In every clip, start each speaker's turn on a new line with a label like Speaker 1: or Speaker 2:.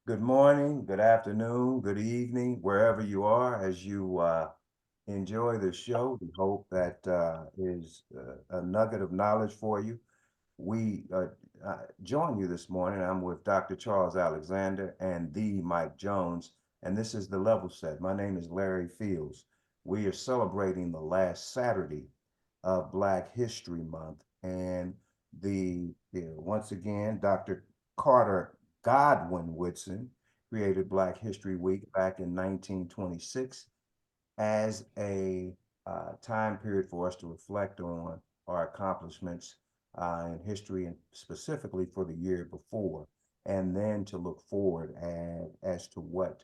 Speaker 1: Good morning, good afternoon, good evening, wherever you are as you enjoy the show. We hope that is a nugget of knowledge for you. We join you this morning. I'm with Dr. Charles Alexander and the Mike Jones, and this is the Level Set. My name is Larry Fields. We are celebrating the last Saturday of Black History Month, and once again, Dr. Carter Godwin Woodson created Black History Week back in 1926 as a time period for us to reflect on our accomplishments in history and specifically for the year before, and then to look forward as to what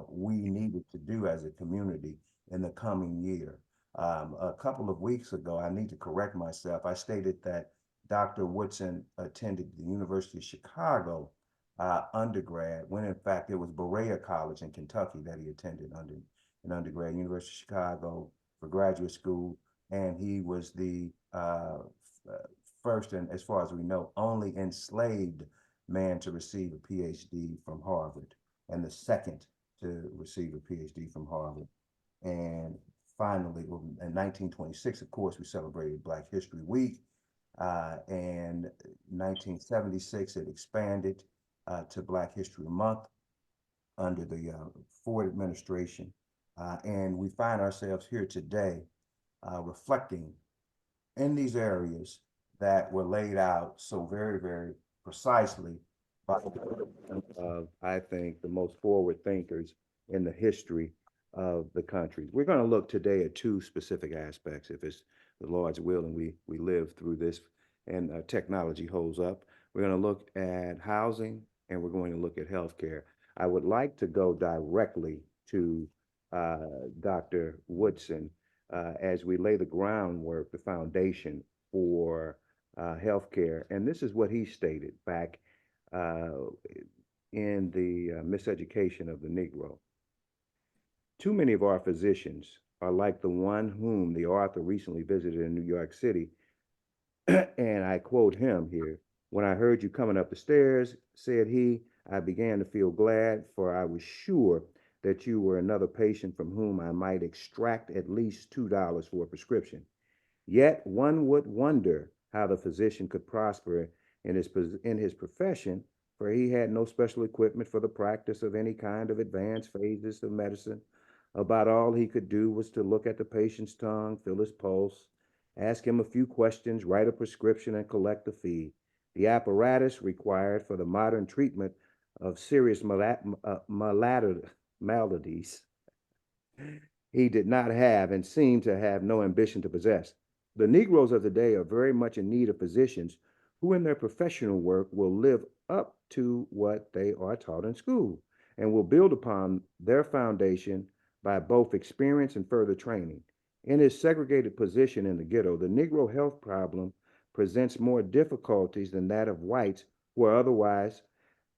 Speaker 1: we needed to do as a community in the coming year. A couple of weeks ago, I need to correct myself. I stated that Dr. Woodson attended the University of Chicago undergrad, when in fact it was Berea College in Kentucky that he attended in undergrad, University of Chicago for graduate school, and he was the first and, as far as we know, only enslaved man to receive a PhD from Harvard, and the second to receive a PhD from Harvard. And finally, in 1926, of course, we celebrated Black History Week. And 1976, it expanded to Black History Month under the Ford administration. And we find ourselves here today reflecting in these areas that were laid out so very, very precisely by I think, the most forward thinkers in the history of the country. We're going to look today at two specific aspects, if it's the Lord's will and we live through this and technology holds up. We're going to look at housing and we're going to look at healthcare. I would like to go directly to uh, Dr. Woodson as we lay the groundwork, the foundation for healthcare. And this is what he stated back uh, in the miseducation of the Negro. Too many of our physicians are like the one whom the author recently visited in New York City. And I quote him here: "When I heard you coming up the stairs," said he, "I began to feel glad, for I was sure that you were another patient from whom I might extract at least $2 for a prescription. Yet one would wonder how the physician could prosper in his profession, for he had no special equipment for the practice of any kind of advanced phases of medicine. About all he could do was to look at the patient's tongue, feel his pulse, ask him a few questions, write a prescription, and collect a fee. The apparatus required for the modern treatment of serious maladies he did not have and seemed to have no ambition to possess. The Negroes of today are very much in need of physicians who, in their professional work, will live up to what they are taught in school and will build upon their foundation by both experience and further training. In his segregated position in the ghetto, the Negro health problem presents more difficulties than that of whites who are otherwise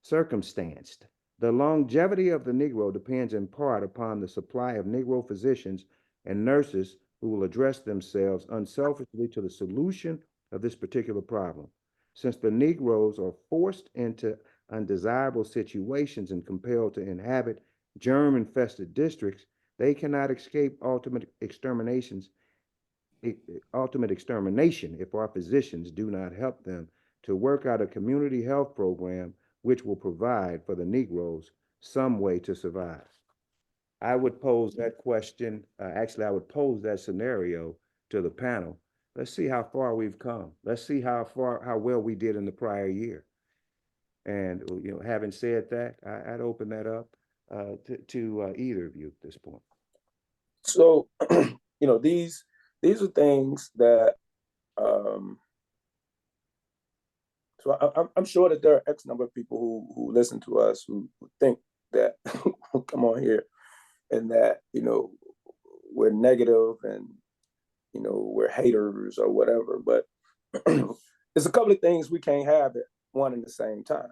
Speaker 1: circumstanced. The longevity of the Negro depends in part upon the supply of Negro physicians and nurses who will address themselves unselfishly to the solution of this particular problem. Since the Negroes are forced into undesirable situations and compelled to inhabit germ infested districts, they cannot escape ultimate extermination if our physicians do not help them to work out a community health program which will provide for the Negroes some way to survive. I would pose that question, actually, I would pose that scenario to the panel. Let's see how far we've come. Let's see how well we did in the prior year. And, having said that, I'd open that up to either of you at this point.
Speaker 2: So, these are things that um, so I'm sure that there are X number of people who listen to us who think that come on here and that we're negative and we're haters or whatever. But there's a couple of things we can't have at one and the same time.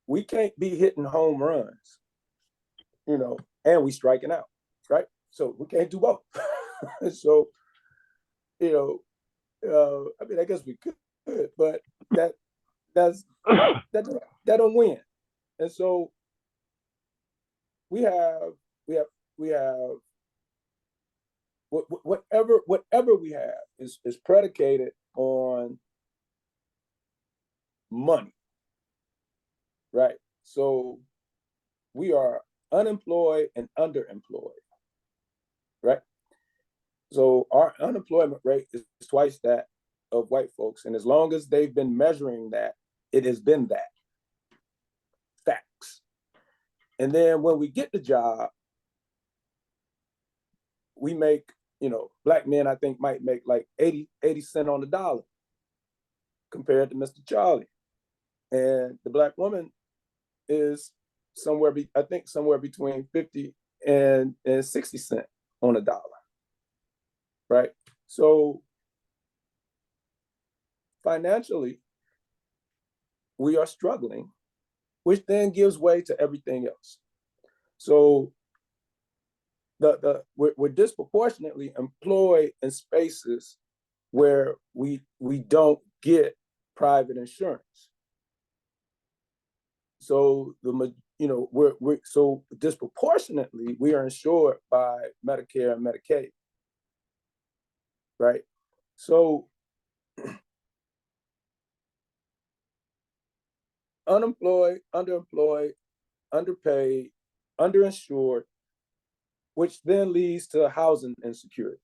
Speaker 2: We can't be hitting home runs, and we striking out, right? So we can't do both. So you I mean, I guess we could, but that that's that that don't win. And so we have we have we have whatever we have is predicated on money, right? So we are unemployed and underemployed, right? So our unemployment rate is twice that of white folks. And as long as they've been measuring that, it has been that. Facts. And then when we get the job, we make, black men, I think, might make like 80 cents on the dollar compared to Mr. Charlie. And the black woman is somewhere between 50 and 60 cents on a dollar. Right. So financially, we are struggling, which then gives way to everything else. So we're disproportionately employed in spaces where we don't get private insurance. So we're so disproportionately we are insured by Medicare and Medicaid, right? So unemployed, underemployed, underpaid, underinsured, which then leads to housing insecurity,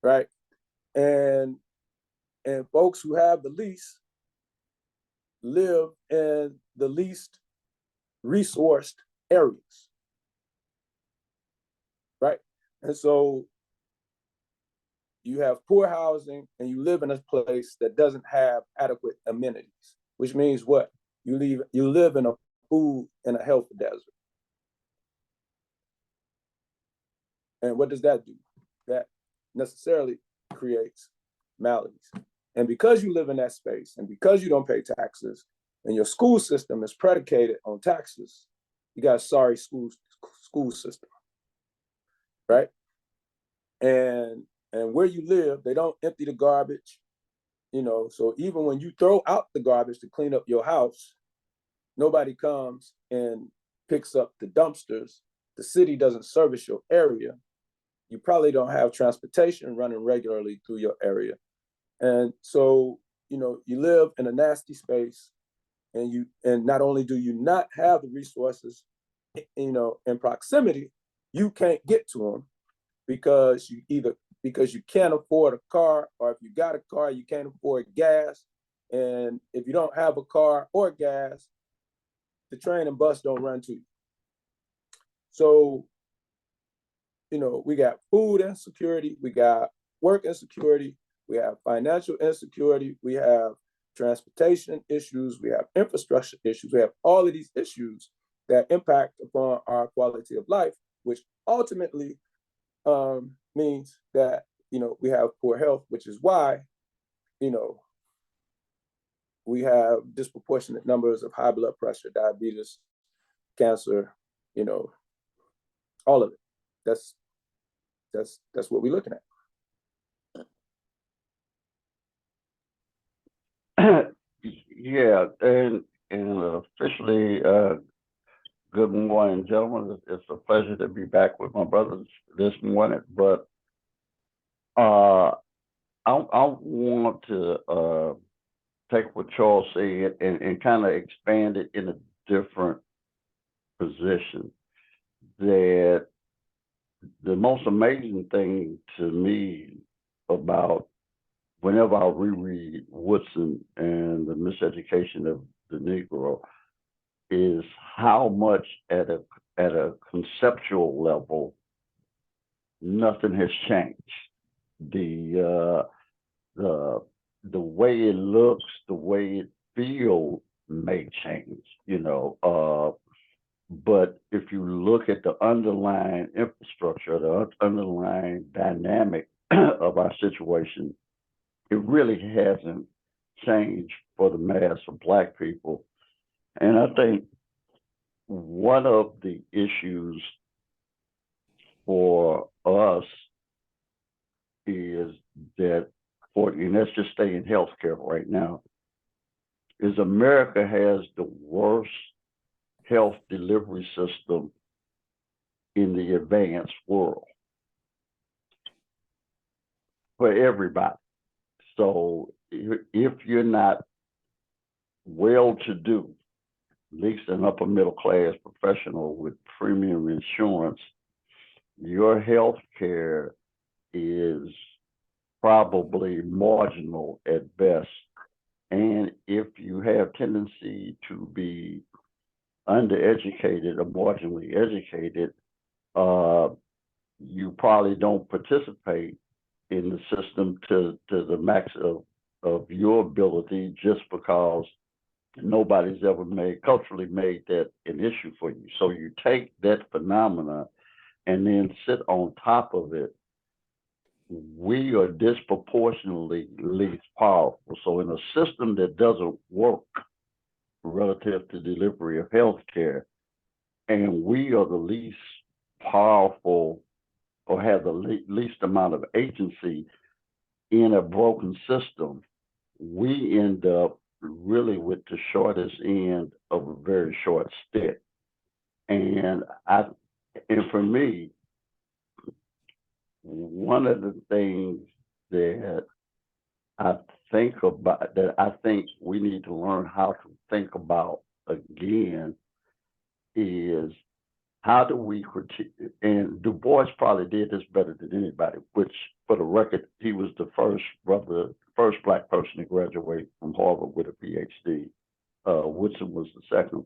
Speaker 2: right? And folks who have the least live in the least resourced areas, right? And so you have poor housing and you live in a place that doesn't have adequate amenities, which means what? You live in a food and a health desert. And what does that do? That necessarily creates maladies. And because you live in that space and because you don't pay taxes and your school system is predicated on taxes, you got a sorry school system, right? And where you live, they don't empty the garbage, so even when you throw out the garbage to clean up your house, nobody comes and picks up the dumpsters. The city doesn't service your area. You probably don't have transportation running regularly through your area. And so, you live in a nasty space, and not only do you not have the resources, in proximity, you can't get to them because you can't afford a car, or if you got a car, you can't afford gas. And if you don't have a car or gas, the train and bus don't run to you. So, we got food insecurity, we got work insecurity, we have financial insecurity, we have transportation issues, we have infrastructure issues, we have all of these issues that impact upon our quality of life, which ultimately means that we have poor health, which is why we have disproportionate numbers of high blood pressure, diabetes, cancer, all of it. That's what we're looking
Speaker 3: at. Yeah, and officially, good morning, gentlemen. It's a pleasure to be back with my brothers this morning. But I want to take what Charles said and kind of expand it in a different position. That the most amazing thing to me about whenever I reread Woodson and the miseducation of the Negro is how much at a conceptual level nothing has changed. The the way it looks, the way it feels may change, but if you look at the underlying infrastructure, the underlying dynamic of our situation, it really hasn't changed for the mass of Black people. And I think one of the issues for us is that, and let's just stay in healthcare right now, is America has the worst health delivery system in the advanced world for everybody. So if you're not well to do, at least an upper middle class professional with premium insurance, your health care is probably marginal at best. And if you have tendency to be undereducated or marginally educated, uh, you probably don't participate in the system to the max of your ability just because nobody's ever culturally made that an issue for you. So you take that phenomena and then sit on top of it. We are disproportionately least powerful. So in a system that doesn't work relative to delivery of health care, and we are the least powerful or have the least amount of agency in a broken system, we end up really with the shortest end of a very short stick. And for me, one of the things that I I think we need to learn how to think about again is how do we critique? And Du Bois probably did this better than anybody, which, for the record, he was the first Black person to graduate from Harvard with a PhD. Woodson was the second.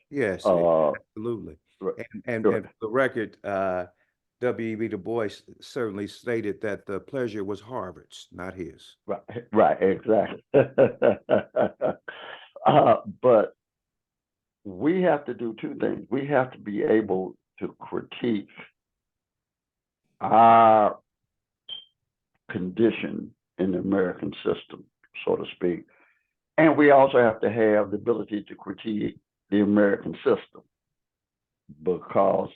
Speaker 1: Yes,
Speaker 3: Uh,
Speaker 1: absolutely.
Speaker 3: right,
Speaker 1: And for the record, W.E.B. Du Bois certainly stated that the pleasure was Harvard's, not his.
Speaker 3: right, right, exactly. But we have to do two things. We have to be able to critique our condition in the American system, so to speak. And we also have to have the ability to critique the American system because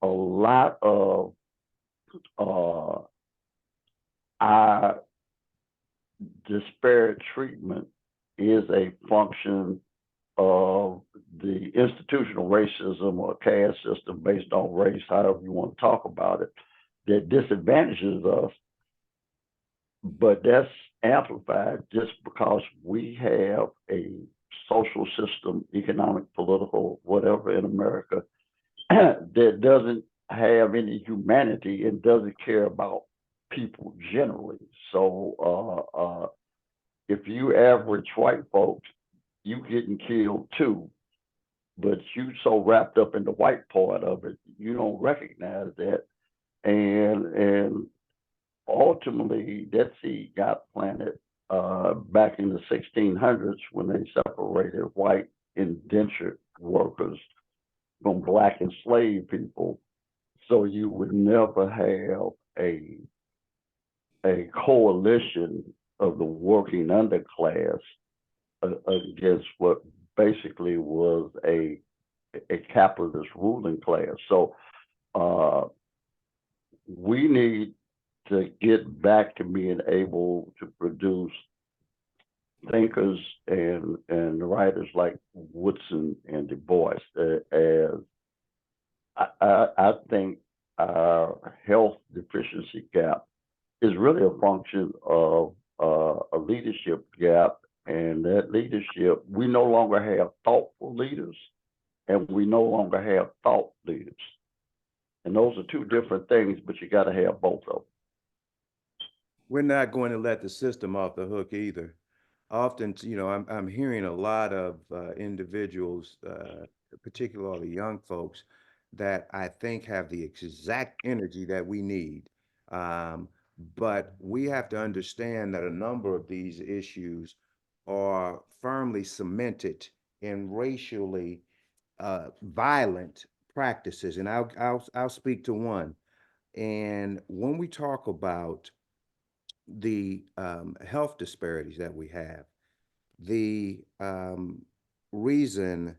Speaker 3: a lot of our disparate treatment is a function of the institutional racism or caste system based on race, however you want to talk about it, that disadvantages us, but that's amplified just because we have a social system, economic, political, whatever in America that doesn't have any humanity and doesn't care about people generally. So if you average white folks, you getting killed too, but you so wrapped up in the white part of it, you don't recognize that. And ultimately, that seed got planted back in the 1600s when they separated white indentured workers from black enslaved people. So you would never have a coalition of the working underclass against what basically was a capitalist ruling class. So uh, we need to get back to being able to produce thinkers and writers like Woodson and Du Bois. As I think our health deficiency gap is really a function of a leadership gap, and that leadership, we no longer have thoughtful leaders, and we no longer have thought leaders. And those are two different things, but you got to have both of them.
Speaker 1: We're not going to let the system off the hook either. Often, I'm hearing a lot of individuals, particularly young folks, that I think have the exact energy that we need. Um, but we have to understand that a number of these issues are firmly cemented in racially violent practices, and I'll speak to one. And when we talk about the health disparities that we have, the reason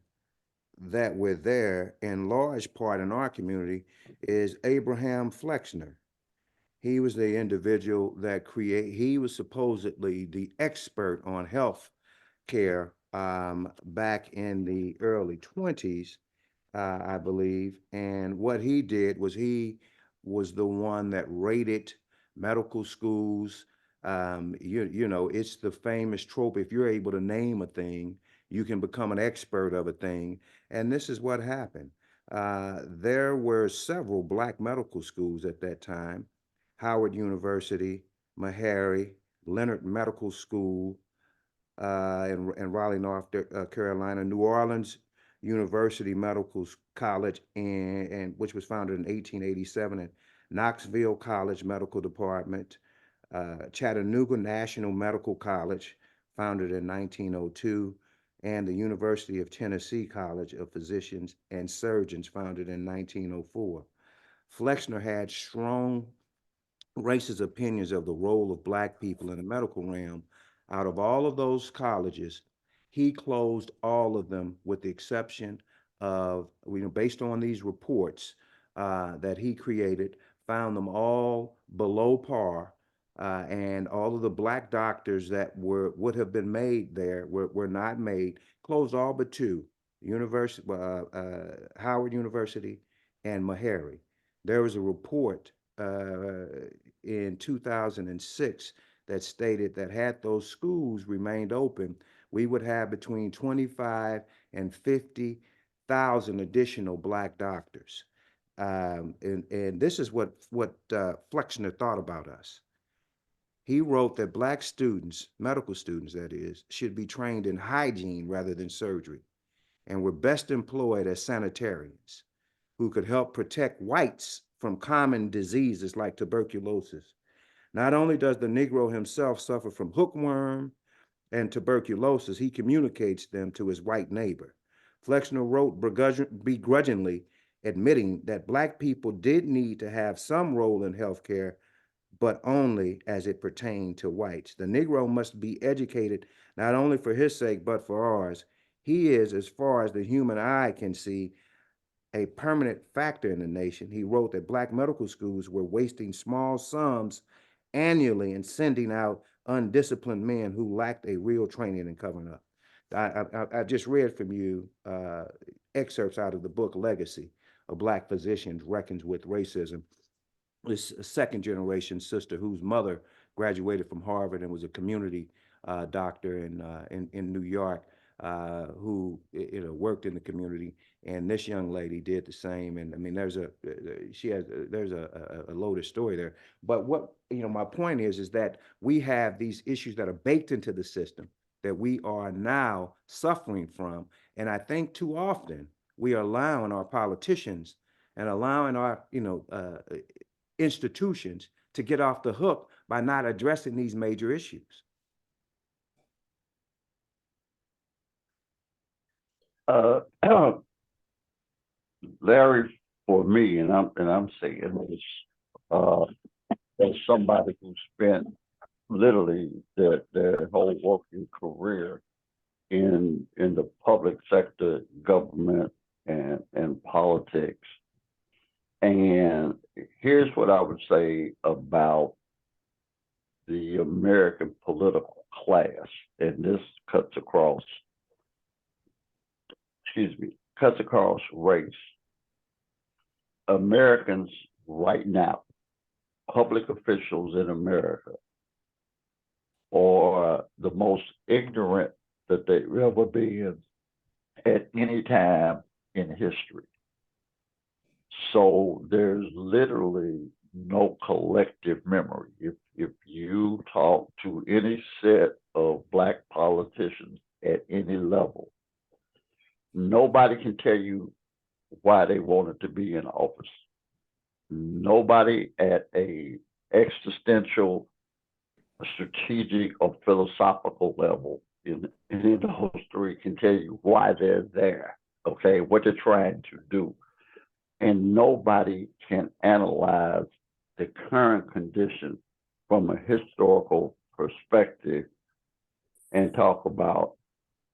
Speaker 1: that we're there in large part in our community is Abraham Flexner. He was the individual that he was supposedly the expert on health care back in the early 20s, I believe. And what he did was he was the one that rated medical schools. You know, it's the famous trope. If you're able to name a thing, you can become an expert of a thing. And this is what happened. There were several black medical schools at that time: Howard University, Meharry, Leonard Medical School, in Raleigh, North Carolina, New Orleans University Medical College, and which was founded in 1887, and Knoxville College Medical Department, Chattanooga National Medical College, founded in 1902, and the University of Tennessee College of Physicians and Surgeons, founded in 1904. Flexner had strong racist opinions of the role of black people in the medical realm. Out of all of those colleges, he closed all of them with the exception of, based on these reports that he created, found them all below par. And all of the black doctors that would have been made there were not made. Closed all but two: University, Howard University and Meharry. There was a report in 2006 that stated that had those schools remained open, we would have between 25 and 50,000 additional black doctors. And this is what Flexner thought about us. He wrote that black students, medical students that is, should be trained in hygiene rather than surgery, and were best employed as sanitarians who could help protect whites from common diseases like tuberculosis. Not only does the Negro himself suffer from hookworm and tuberculosis, he communicates them to his white neighbor. Flexner wrote begrudgingly, admitting that black people did need to have some role in healthcare, but only as it pertained to whites. The Negro must be educated not only for his sake, but for ours. He is, as far as the human eye can see, a permanent factor in the nation. He wrote that black medical schools were wasting small sums annually and sending out undisciplined men who lacked a real training in covering up. I just read from you excerpts out of the book Legacy: A Black Physician Reckons with Racism. This second generation sister whose mother graduated from Harvard and was a community doctor in New York, who worked in the community, and this young lady did the same. And I mean, there's a loaded story there. But what my point is that we have these issues that are baked into the system that we are now suffering from, and I think too often we are allowing our politicians and allowing our institutions to get off the hook by not addressing these major issues.
Speaker 3: Uh, Larry, for me, and I'm saying this as somebody who spent literally their whole working career in the public sector, government, and politics. And here's what I would say about the American political class, and this cuts across, cuts across race. Americans right now, public officials in America, are the most ignorant that they've ever been at any time in history. So there's literally no collective memory. If you talk to any set of black politicians at any level, nobody can tell you why they wanted to be in office. Nobody at a existential, strategic, or philosophical level in history can tell you why they're there, okay, what they're trying to do. And nobody can analyze the current condition from a historical perspective and talk about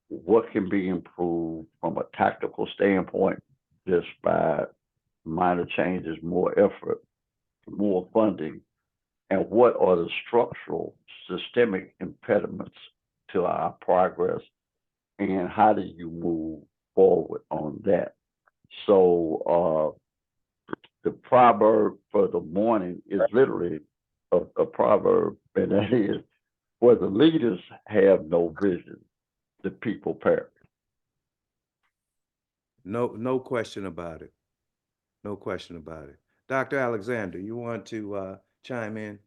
Speaker 3: what can be improved from a tactical standpoint just by minor changes, more effort, more funding, and what are the structural systemic impediments to our progress and how do you move forward on that? So the proverb for the morning is literally a proverb, and that is, where the leaders have no vision, the people perish.
Speaker 1: No question about it. No question about it. Dr. Alexander, you want to chime in?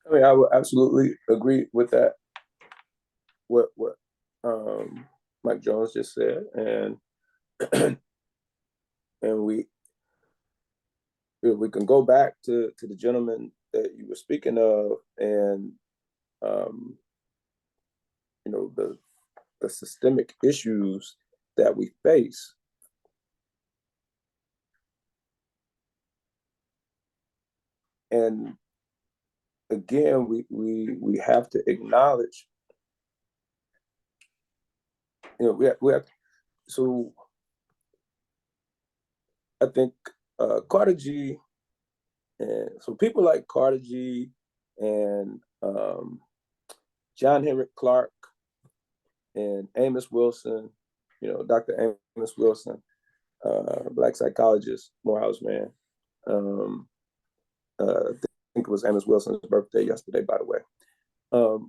Speaker 2: I mean, I would absolutely agree with that. What Mike Jones just said, and and we can go back to the gentleman that you were speaking of, and um, you know, the systemic issues that we face. And again, we have to acknowledge, we have so I think Carter G, and so people like Carter G and John Henrik Clark and Amos Wilson, Dr. Amos Wilson, Black psychologist, Morehouse man. I think it was Amos Wilson's birthday yesterday, by the way. Are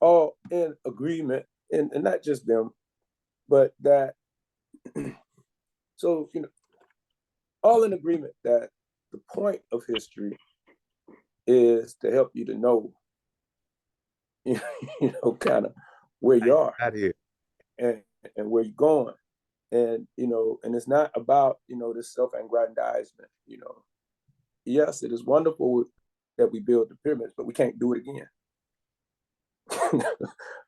Speaker 2: all in agreement, and not just them, but that, so, all in agreement that the point of history is to help you to know, kind of where you are
Speaker 1: Out here.
Speaker 2: and where you're going. And, and it's not about, this self-aggrandizement, Yes, it is wonderful that we build the pyramids, but we can't do it again.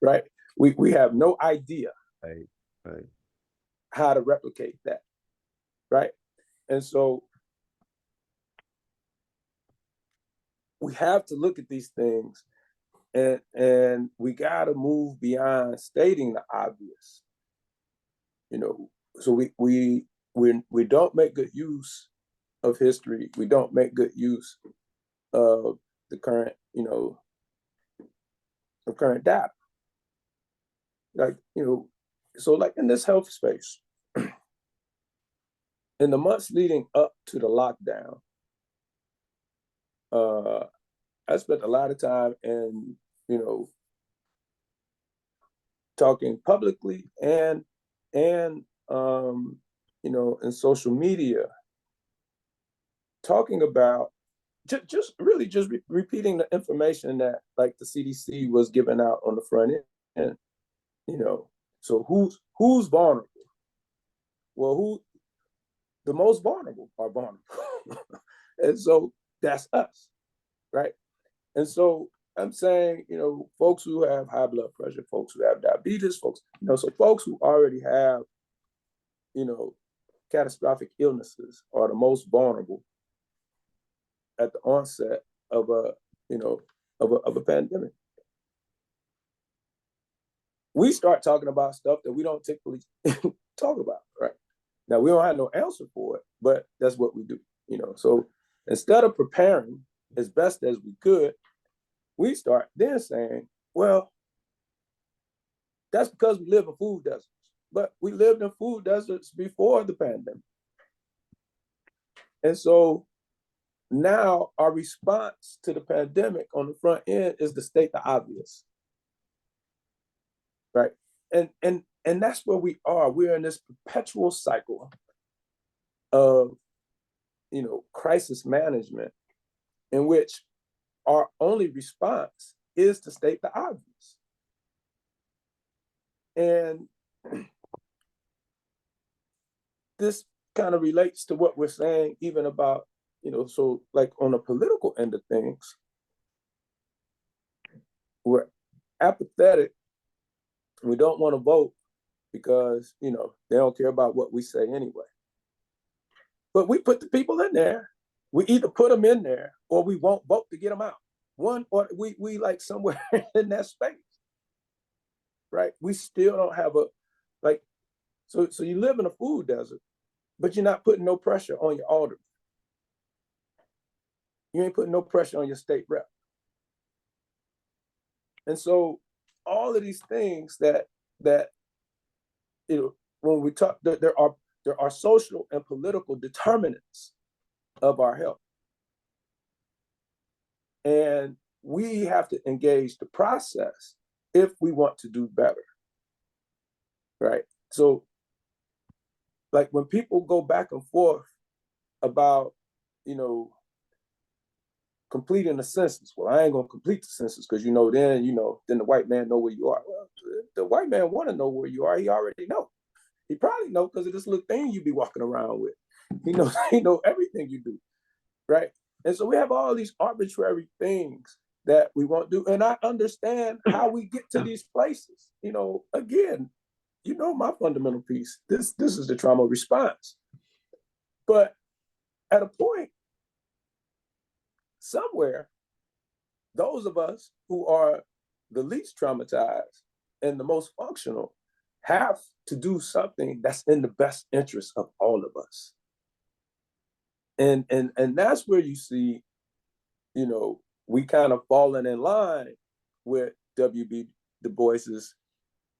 Speaker 2: Right? We have no idea
Speaker 1: Right.
Speaker 2: how to replicate that. Right? And so we have to look at these things, and we got to move beyond stating the obvious. So we don't make good use of history. We don't make good use of the current, the current data. Like, so like in this health space, in the months leading up to the lockdown, I spent a lot of time in, talking publicly and in social media, talking about just really just repeating the information that like the CDC was giving out on the front end. So who's vulnerable? Well, the most vulnerable are vulnerable. And so that's us, right? And so I'm saying, folks who have high blood pressure, folks who have diabetes, folks, so folks who already have, catastrophic illnesses are the most vulnerable at the onset of a pandemic. We start talking about stuff that we don't typically talk about, right? Now, we don't have no answer for it, but that's what we do, So instead of preparing as best as we could, we start then saying, well, that's because we live in food deserts. But we lived in food deserts before the pandemic. And so now our response to the pandemic on the front end is to state the obvious. Right. And that's where we are. We're in this perpetual cycle of, crisis management, in which our only response is to state the obvious. And this kind of relates to what we're saying, even about, so like on the political end of things, we're apathetic. We don't want to vote because, they don't care about what we say anyway. But we put the people in there. We either put them in there or we won't vote to get them out. One, or we like somewhere in that space, right? We still don't have so you live in a food desert, but you're not putting no pressure on your alderman. You ain't putting no pressure on your state rep. And so all of these things that when we talk, there are social and political determinants of our health. And we have to engage the process if we want to do better. Right. So like when people go back and forth about, completing the census. Well, I ain't gonna complete the census because then the white man know where you are. Well, the white man want to know where you are. He already know. He probably know because of this little thing you be walking around with. He know everything you do, right? And so we have all these arbitrary things that we won't do. And I understand how we get to these places. Again, my fundamental piece. This is the trauma response. But at a point, somewhere, those of us who are the least traumatized and the most functional have to do something that's in the best interest of all of us. And that's where you see, we kind of falling in line with W.B. Du Bois's,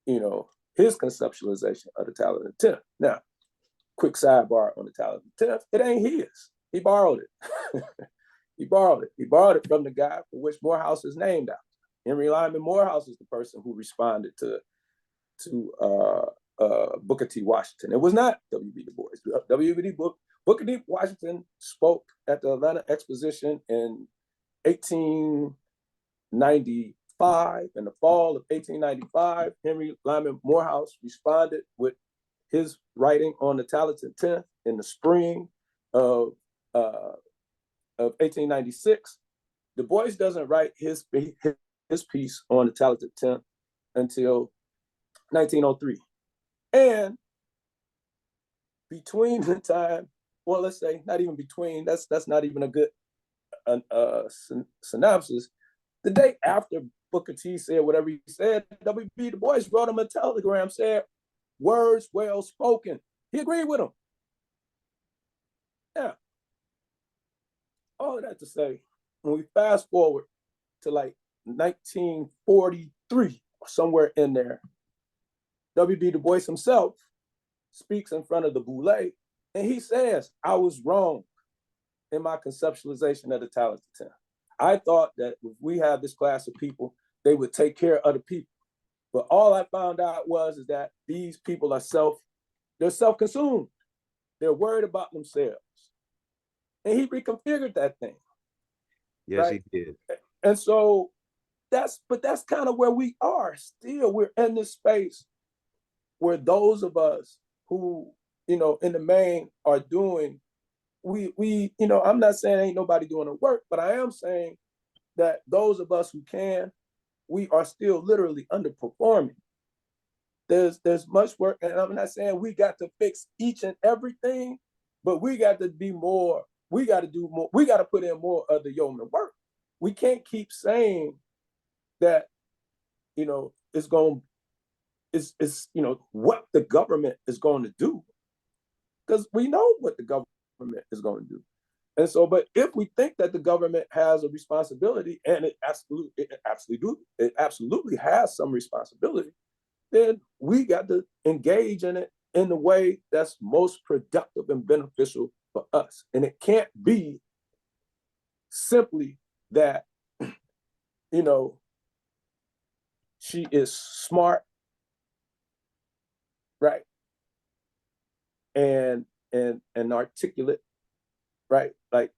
Speaker 2: his conceptualization of the talent of the 10th. Now, quick sidebar on the talent of the 10th, it ain't his. He borrowed it. He borrowed it. He borrowed it from the guy for which Morehouse is named after. Henry Lyman Morehouse is the person who responded to Booker T. Washington. It was not W.B. Du Bois. Booker T. Washington spoke at the Atlanta Exposition in 1895. In the fall of 1895, Henry Lyman Morehouse responded with his writing on the talented 10th in the spring of 1896. Du Bois doesn't write his piece on the talented 10th until 1903. And between the time, well, let's say not even between, that's not even a good synopsis. The day after Booker T said whatever he said, W.B. Du Bois wrote him a telegram, said, "Words well spoken." He agreed with him. Now, all of that to say, when we fast forward to like 1943, or somewhere in there, W.B. Du Bois himself speaks in front of the Boule, and he says, "I was wrong in my conceptualization of the talented 10. I thought that if we have this class of people, they would take care of the people. But all I found out is that these people are they're self-consumed. They're worried about themselves." And he reconfigured that thing.
Speaker 1: Yes, right? He did.
Speaker 2: And so that's kind of where we are still. We're in this space where those of us who, in the main are doing, I'm not saying ain't nobody doing the work, but I am saying that those of us who can, we are still literally underperforming. There's much work, and I'm not saying we got to fix each and everything, but we got to be more, we got to do more, we got to put in more of the yeoman work. We can't keep saying that, it's what the government is going to do, because we know what the government is going to do. And so, but if we think that the government has a responsibility, and it absolutely has some responsibility, then we got to engage in it in the way that's most productive and beneficial for us. And it can't be simply that, she is smart, right? And articulate, right? Like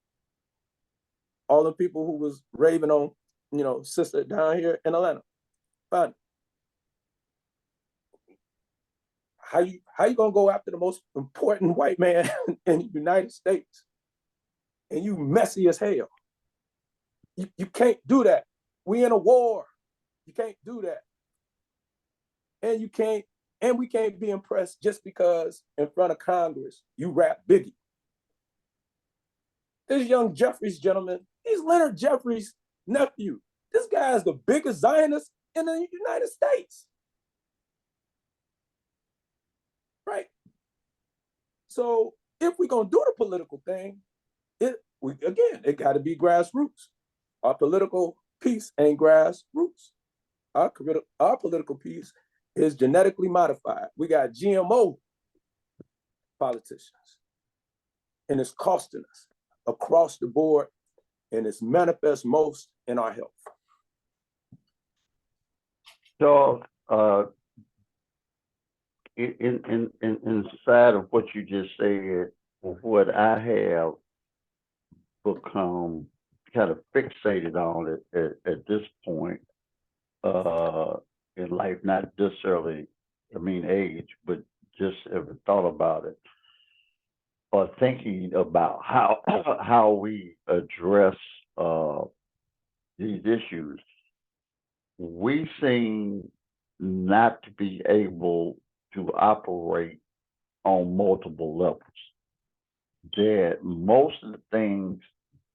Speaker 2: all the people who was raving on, sister down here in Atlanta. Fine. How you gonna go after the most important white man in the United States, and you messy as hell? You can't do that. We in a war. You can't do that. And we can't be impressed just because in front of Congress you rap Biggie. This young Jeffries gentleman, he's Leonard Jeffries' nephew. This guy is the biggest Zionist in the United States. Right? So if we're gonna do the political thing, it got to be grassroots. Our political piece ain't grassroots. our political piece is genetically modified. We got GMO politicians, and it's costing us across the board, and it's manifest most in our health.
Speaker 3: So, inside of what you just said, what I have become kind of fixated on at this point in life, not necessarily, I mean, age, but just ever thought about it or thinking about how we address these issues. We seem not to be able to operate on multiple levels. That most of the things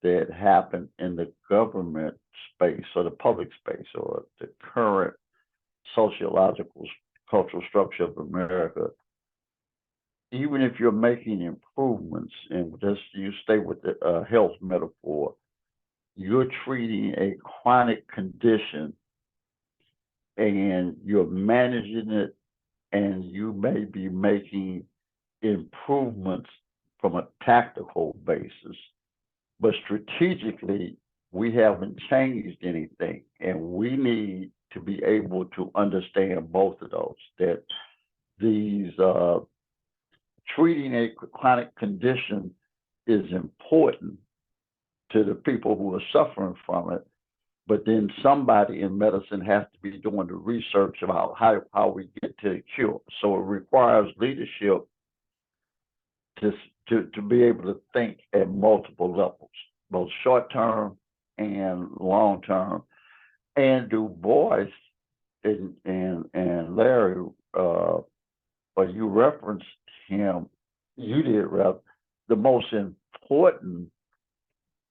Speaker 3: that happen in the government space or the public space or the current sociological cultural structure of America, even if you're making improvements, and just you stay with the health metaphor, you're treating a chronic condition and you're managing it, and you may be making improvements from a tactical basis, but strategically, we haven't changed anything. And we need to be able to understand both of those, that these treating a chronic condition is important to the people who are suffering from it, but then somebody in medicine has to be doing the research about how we get to the cure. So it requires leadership to, to be able to think at multiple levels, both short term and long term. And Du Bois and Larry, but you referenced him, you did, Ralph. The most important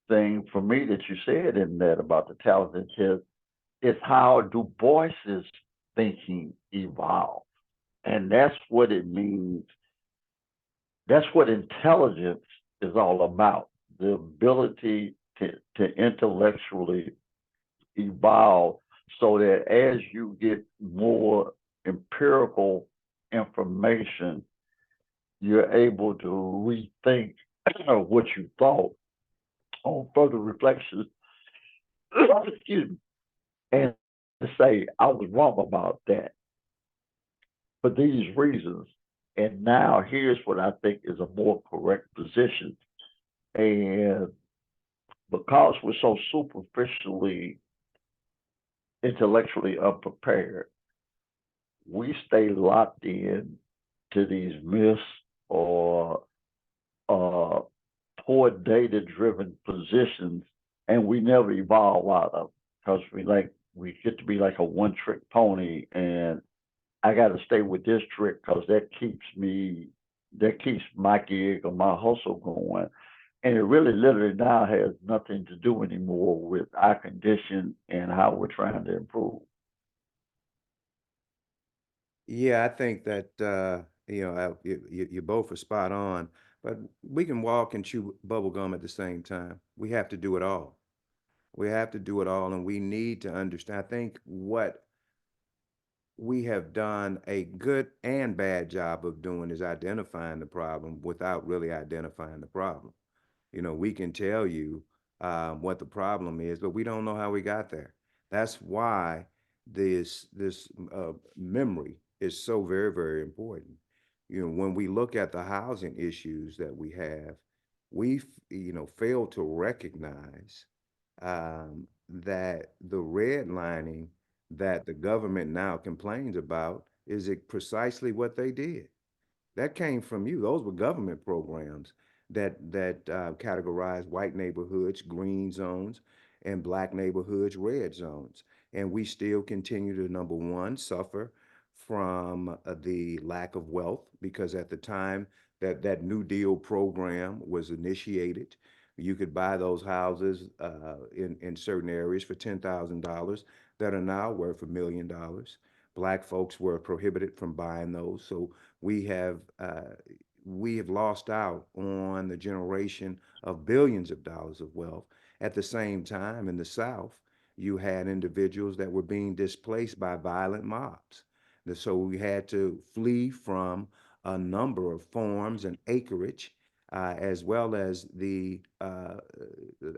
Speaker 3: thing for me that you said in that about the talented kids is how Du Bois's thinking evolved. And that's what it means. That's what intelligence is all about. The ability to intellectually evolve so that as you get more empirical information, you're able to rethink what you thought on further reflection, excuse me, and to say, I was wrong about that for these reasons. And now here's what I think is a more correct position. And because we're so superficially intellectually unprepared, we stay locked in to these myths or uh, poor data driven positions, and we never evolve out of because we get to be like a one trick pony, and I got to stay with this trick because that keeps my gig or my hustle going. And it really literally now has nothing to do anymore with our condition and how we're trying to improve.
Speaker 1: Yeah, I think that you both are spot on, but we can walk and chew bubble gum at the same time. We have to do it all. We have to do it all, and we need to understand. I think what we have done a good and bad job of doing is identifying the problem without really identifying the problem. You know, we can tell you what the problem is, but we don't know how we got there. That's why this memory is so very, very important. You know, when we look at the housing issues that we have, we fail to recognize that the redlining that the government now complains about is precisely what they did. That came from you. Those were government programs that categorized white neighborhoods, green zones, and black neighborhoods, red zones. And we still continue to, number one, suffer from the lack of wealth because at the time that that New Deal program was initiated, you could buy those houses in certain areas for $10,000 that are now worth $1 million. Black folks were prohibited from buying those. So we have uh, we have lost out on the generation of billions of dollars of wealth. At the same time, in the South, you had individuals that were being displaced by violent mobs. And so we had to flee from a number of farms and acreage, as well as the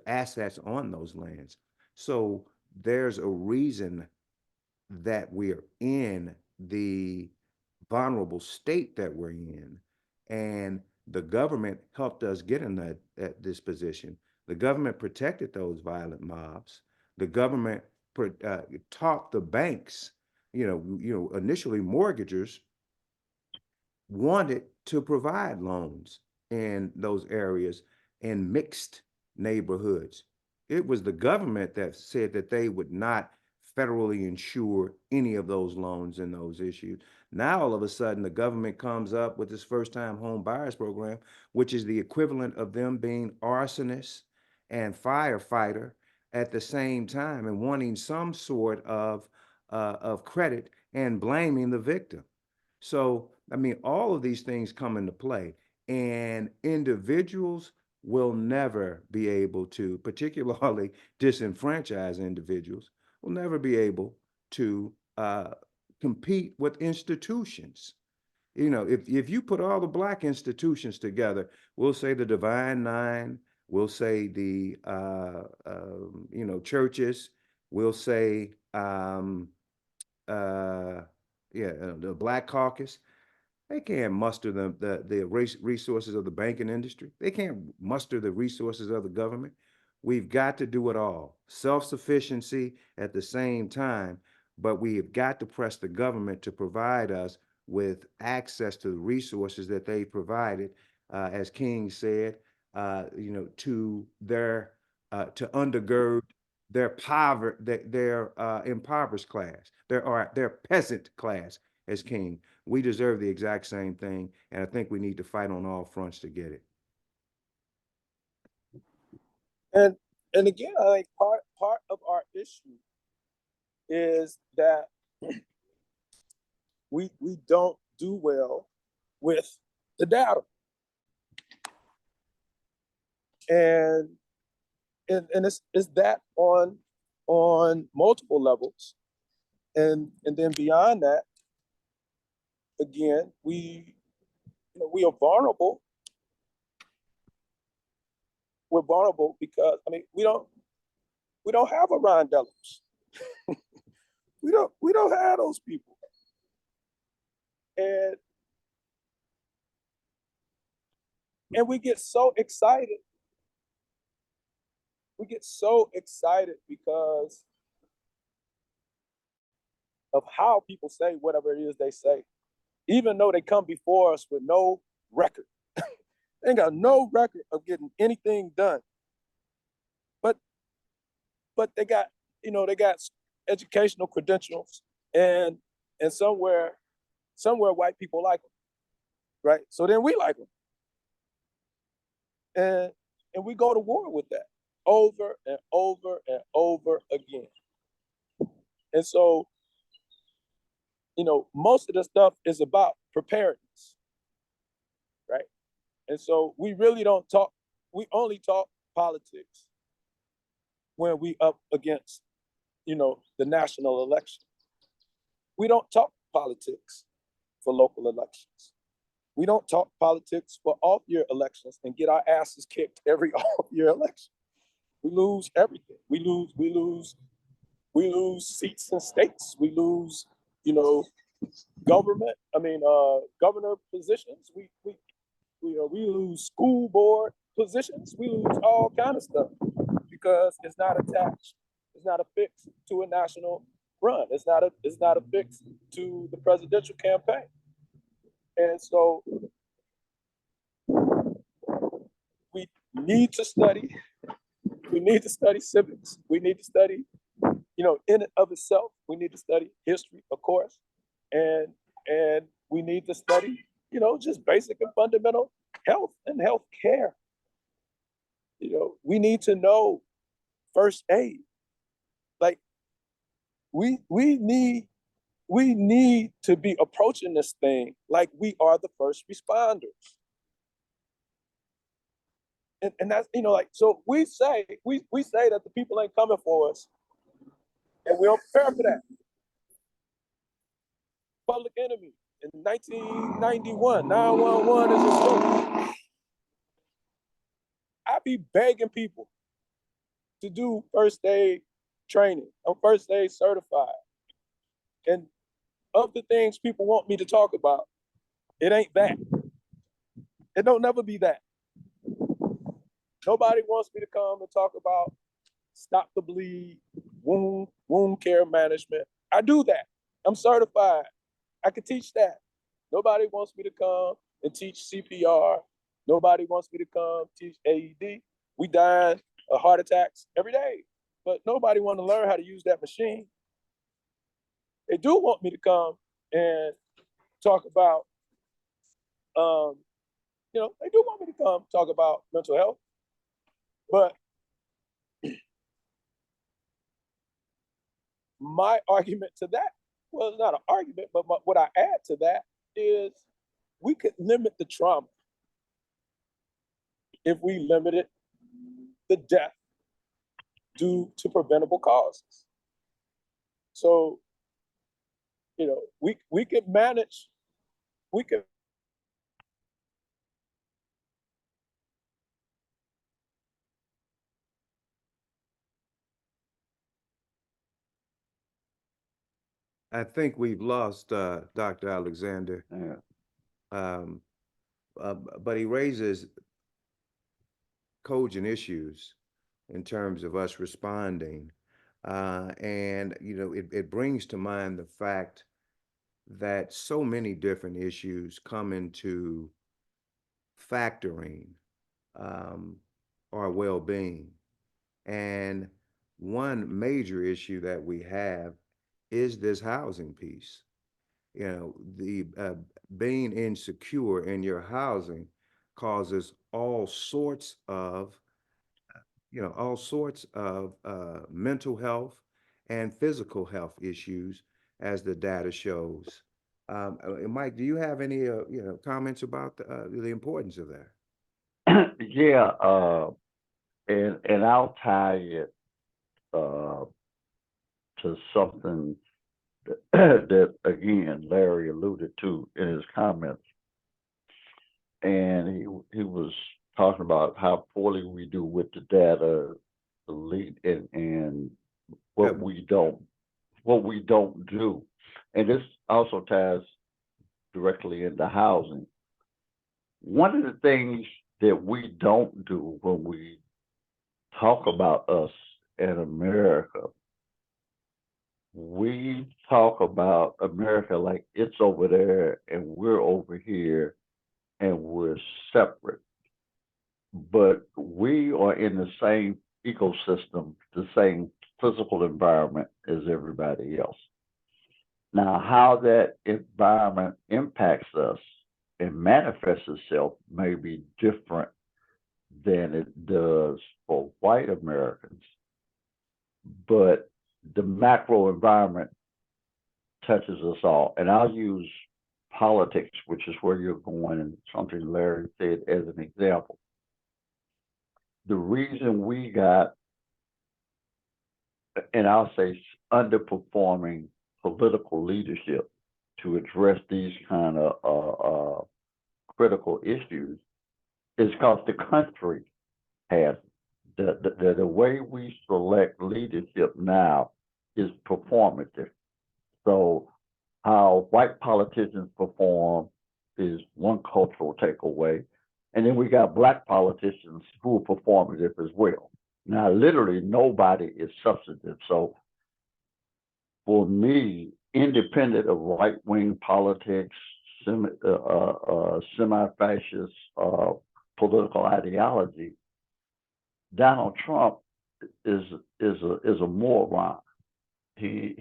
Speaker 1: assets on those lands. So there's a reason that we're in the vulnerable state that we're in, and the government helped us get in at this position. The government protected those violent mobs. The government taught the banks, initially mortgagers wanted to provide loans in those areas in mixed neighborhoods. It was the government that said that they would not federally insure any of those loans in those issues. Now, all of a sudden, the government comes up with this first time home buyers program, which is the equivalent of them being arsonist and firefighter at the same time and wanting some sort of credit and blaming the victim. So, I mean, all of these things come into play, and individuals will never be able to, particularly disenfranchised individuals, will never be able to compete with institutions. If you put all the black institutions together, we'll say the Divine Nine, we'll say the churches, we'll say uh, yeah, the Black Caucus. They can't muster the resources of the banking industry. They can't muster the resources of the government. We've got to do it all. Self-sufficiency at the same time, but we have got to press the government to provide us with access to the resources that they provided, as King said, to their to undergird their poverty, their impoverished class, their peasant class, as King. We deserve the exact same thing, and I think we need to fight on all fronts to get it.
Speaker 2: And and again, I think part of our issue is that we don't do well with the data. And it's that on multiple levels. And then beyond that, again, we are vulnerable. We're vulnerable because we don't have a Ron Dellums. We don't have those people. And we get so excited. We get so excited because of how people say whatever it is they say, even though they come before us with no record. They ain't got no record of getting anything done. But they got, they got educational credentials, and somewhere white people like them, right? So then we like them, and we go to war with that over and over and over again. And so, most of the stuff is about preparedness, right? And so we really don't talk. We only talk politics when we up against, the national election. We don't talk politics for local elections. We don't talk politics for off-year elections and get our asses kicked every off-year election. We lose everything. We lose seats in states. We lose, government. Governor positions. We lose school board positions. We lose all kind of stuff because it's not attached. It's not affixed to a national run. It's not affixed to the presidential campaign. And so we need to study. We need to study civics. We need to study, in and of itself. We need to study history, of course, and we need to study, just basic and fundamental health and health care. We need to know first aid. Like we need to be approaching this thing like we are the first responders. And that's, so we say that the people ain't coming for us And we don't prepare for that. Public Enemy in 1991, 911 is a joke. I be begging people to do first aid training. I'm first aid certified. And of the things people want me to talk about, it ain't that. It don't never be that. Nobody wants me to come and talk about stop the bleed, wound care management. I do that. I'm certified. I can teach that. Nobody wants me to come and teach CPR. Nobody wants me to come teach AED. We die of heart attacks every day, but nobody want to learn how to use that machine. They do want me to come and talk about, they do want me to come talk about mental health, but my argument to that, well, it's not an argument, but what I add to that is we could limit the trauma if we limited the death due to preventable causes. So, we could manage, we could.
Speaker 1: I think we've lost Dr. Alexander,
Speaker 3: Yeah.
Speaker 1: um, but he raises cogent issues in terms of us responding. And, it brings to mind the fact that so many different issues come into factoring our well-being. And one major issue that we have is this housing piece. The being insecure in your housing causes all sorts of mental health and physical health issues, as the data shows. Mike, do you have any comments about the importance of that?
Speaker 3: Yeah, and I'll tie it uh, to something that again Larry alluded to in his comments, and he was talking about how poorly we do with the data, the lead, and
Speaker 1: Yeah.
Speaker 3: what we don't do, and this also ties directly into housing. One of the things that we don't do when we talk about us in America, we talk about America like it's over there and we're over here and we're separate. But we are in the same ecosystem, the same physical environment as everybody else. Now, how that environment impacts us and manifests itself may be different than it does for white Americans, but the macro environment touches us all. And I'll use politics, which is where you're going, and something Larry said as an example. The reason we got, and I'll say underperforming political leadership to address these kind of critical issues is because the country has the way we select leadership now is performative. So how white politicians perform is one cultural takeaway. And then we got black politicians who are performative as well. Now, literally nobody is substantive. So for me, independent of right-wing politics, semi-fascist political ideology, Donald Trump is a moron. His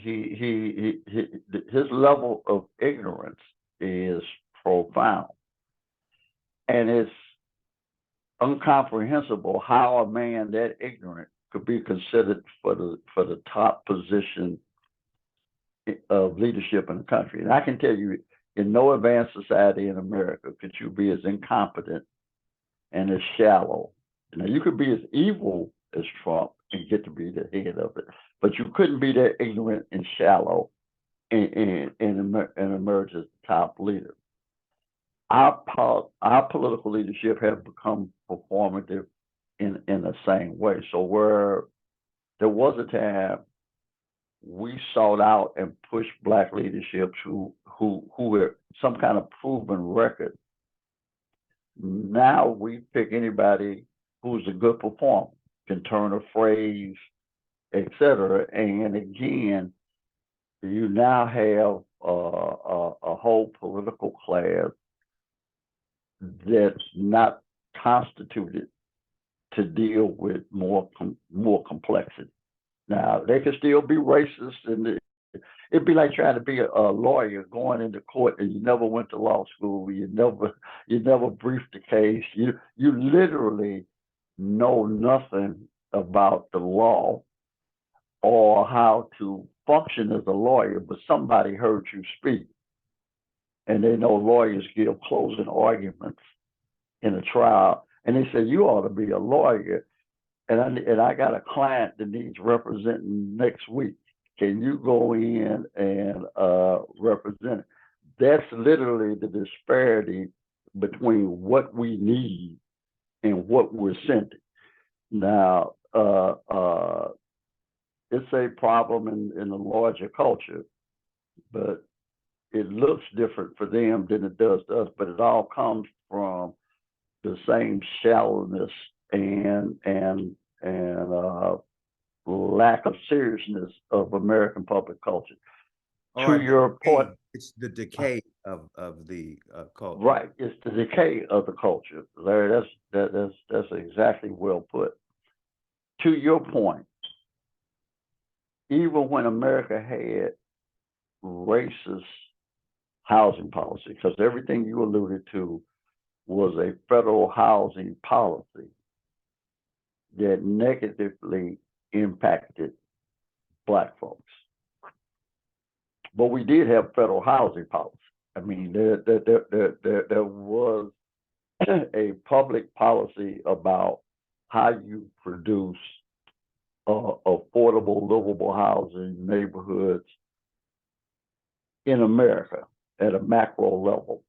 Speaker 3: level of ignorance is profound, and it's incomprehensible how a man that ignorant could be considered for the top position of leadership in the country. And I can tell you, in no advanced society in America could you be as incompetent and as shallow. Now, you could be as evil as Trump and get to be the head of it, but you couldn't be that ignorant and shallow and emerge as the top leader. Our political leadership have become performative in the same way. So where there was a time we sought out and pushed black leaderships who were some kind of proven record. Now we pick anybody who's a good performer, can turn a phrase, etc. And again, you now have a whole political class that's not constituted to deal with more complexity. Now they can still be racist, and it'd be like trying to be a lawyer going into court and you never went to law school, you never briefed the case, you literally know nothing about the law or how to function as a lawyer, but somebody heard you speak, and they know lawyers give closing arguments in a trial, and they say you ought to be a lawyer, and I got a client that needs representing next week. Can you go in and represent it? That's literally the disparity between what we need and what we're sending. Now, it's a problem in the larger culture, but it looks different for them than it does to us. But it all comes from the same shallowness and lack of seriousness of American public culture.
Speaker 1: Or
Speaker 3: To your point,
Speaker 1: it's the decay of the culture.
Speaker 3: right? It's the decay of the culture, Larry. That's exactly well put. To your point, even when America had racist housing policy, because everything you alluded to was a federal housing policy that negatively impacted black folks. But we did have federal housing policy. I mean, there was a public policy about how you produce affordable, livable housing neighborhoods in America at a macro level.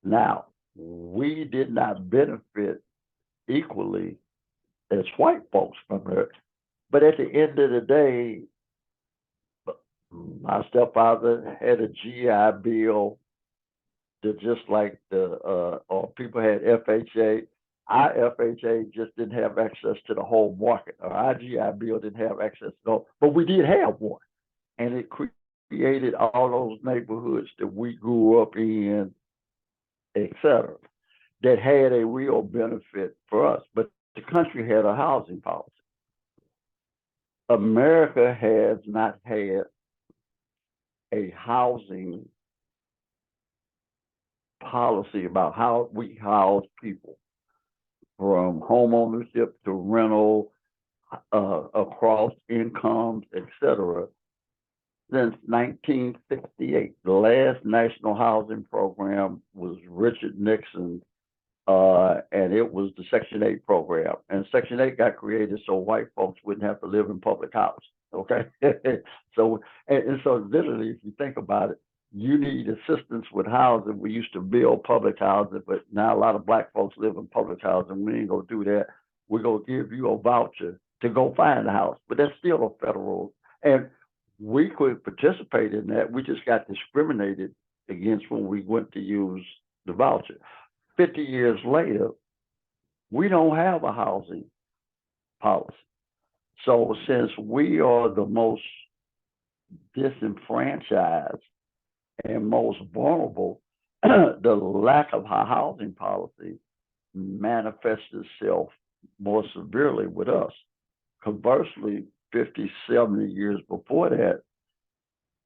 Speaker 3: Now, we did not benefit equally as white folks from it. But at the end of the day, my stepfather had a GI Bill that just like or people had FHA. Our FHA just didn't have access to the whole market. Our GI Bill didn't have access to, but we did have one. And it created all those neighborhoods that we grew up in, et cetera, that had a real benefit for us. But the country had a housing policy. America has not had a housing policy about how we house people, from home ownership to rental, across incomes, etc. Since 1968. The last national housing program was Richard Nixon, and it was the Section 8 program. And Section 8 got created so white folks wouldn't have to live in public housing. Okay, so literally, if you think about it, you need assistance with housing. We used to build public housing, but now a lot of black folks live in public housing. We ain't gonna do that. We're gonna give you a voucher to go find a house, but that's still a federal. And we could participate in that. We just got discriminated against when we went to use the voucher. 50 years later, we don't have a housing policy. So since we are the most disenfranchised and most vulnerable, the lack of a housing policy manifests itself more severely with us. Conversely, 50, 70 years before that,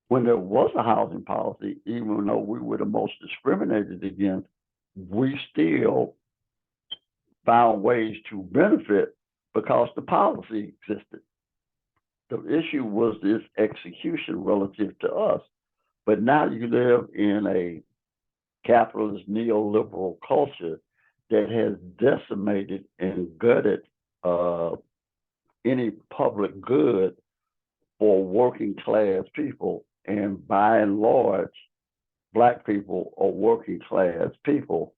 Speaker 3: when there was a housing policy, even though we were the most discriminated against, we still found ways to benefit because the policy existed. The issue was this execution relative to us. But now you live in a capitalist neoliberal culture that has decimated and gutted any public good for working class people. And by and large, Black people are working class people.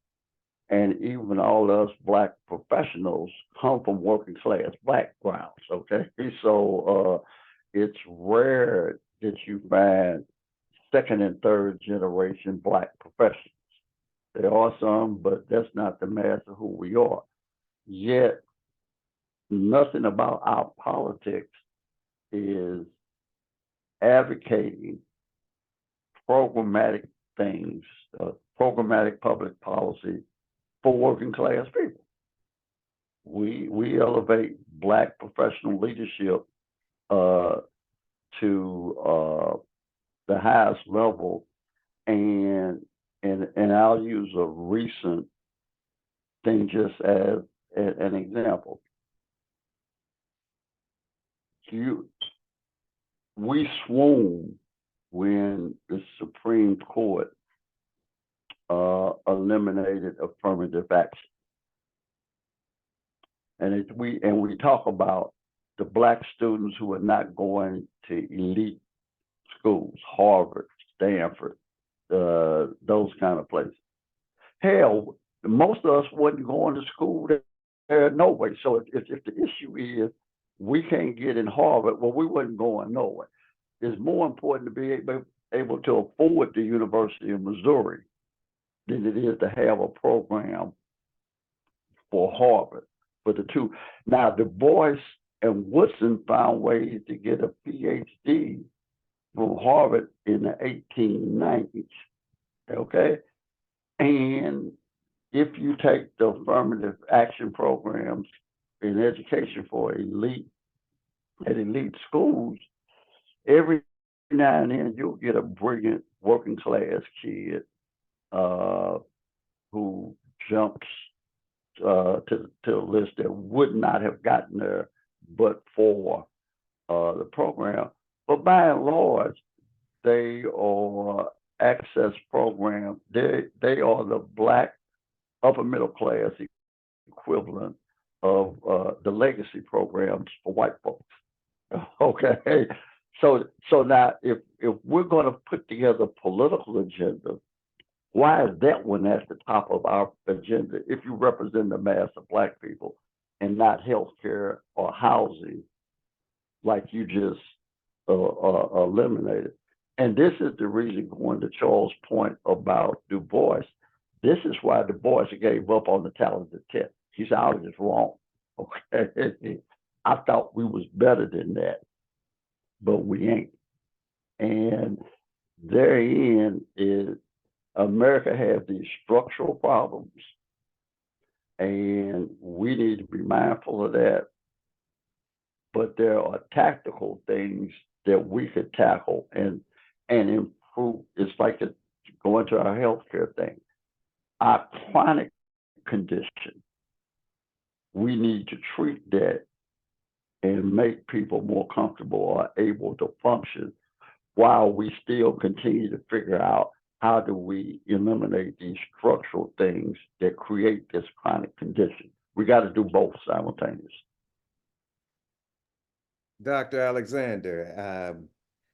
Speaker 3: And even all us Black professionals come from working class backgrounds. Okay. So it's rare that you find second and third generation Black professionals. There are some, but that's not the mass of who we are. Yet, nothing about our politics is advocating programmatic things, programmatic public policy for working class people. We elevate Black professional leadership uh, to the highest level, and I'll use a recent thing just as an example. You, we swoon when the Supreme Court eliminated affirmative action, and we talk about the Black students who are not going to elite schools, Harvard, Stanford, those kind of places. Hell, most of us wasn't going to school there no way. So if the issue is we can't get in Harvard, well, we wasn't going nowhere. It's more important to be able to afford the University of Missouri than it is to have a program for Harvard for the two. Now, Du Bois and Woodson found ways to get a PhD from Harvard in the 1890s. Okay, and if you take the affirmative action programs in education for elite schools, every now and then you'll get a brilliant working class kid who jumps to the list that would not have gotten there but for the program. But by and large, they are access programs. They are the Black upper middle class equivalent of the legacy programs for white folks. Okay, so now if we're going to put together a political agenda, why is that one at the top of our agenda if you represent the mass of Black people and not healthcare or housing like you just eliminated? And this is the reason, going to Charles' point about Du Bois, this is why Du Bois gave up on the talented test. He said, I was just wrong. Okay. I thought we was better than that, but we ain't. And therein is America has these structural problems, and we need to be mindful of that. But there are tactical things that we could tackle and improve. It's like going to our healthcare thing. Our chronic condition, we need to treat that and make people more comfortable or able to function while we still continue to figure out how do we eliminate these structural things that create this chronic condition. We got to do both simultaneously.
Speaker 1: Dr. Alexander,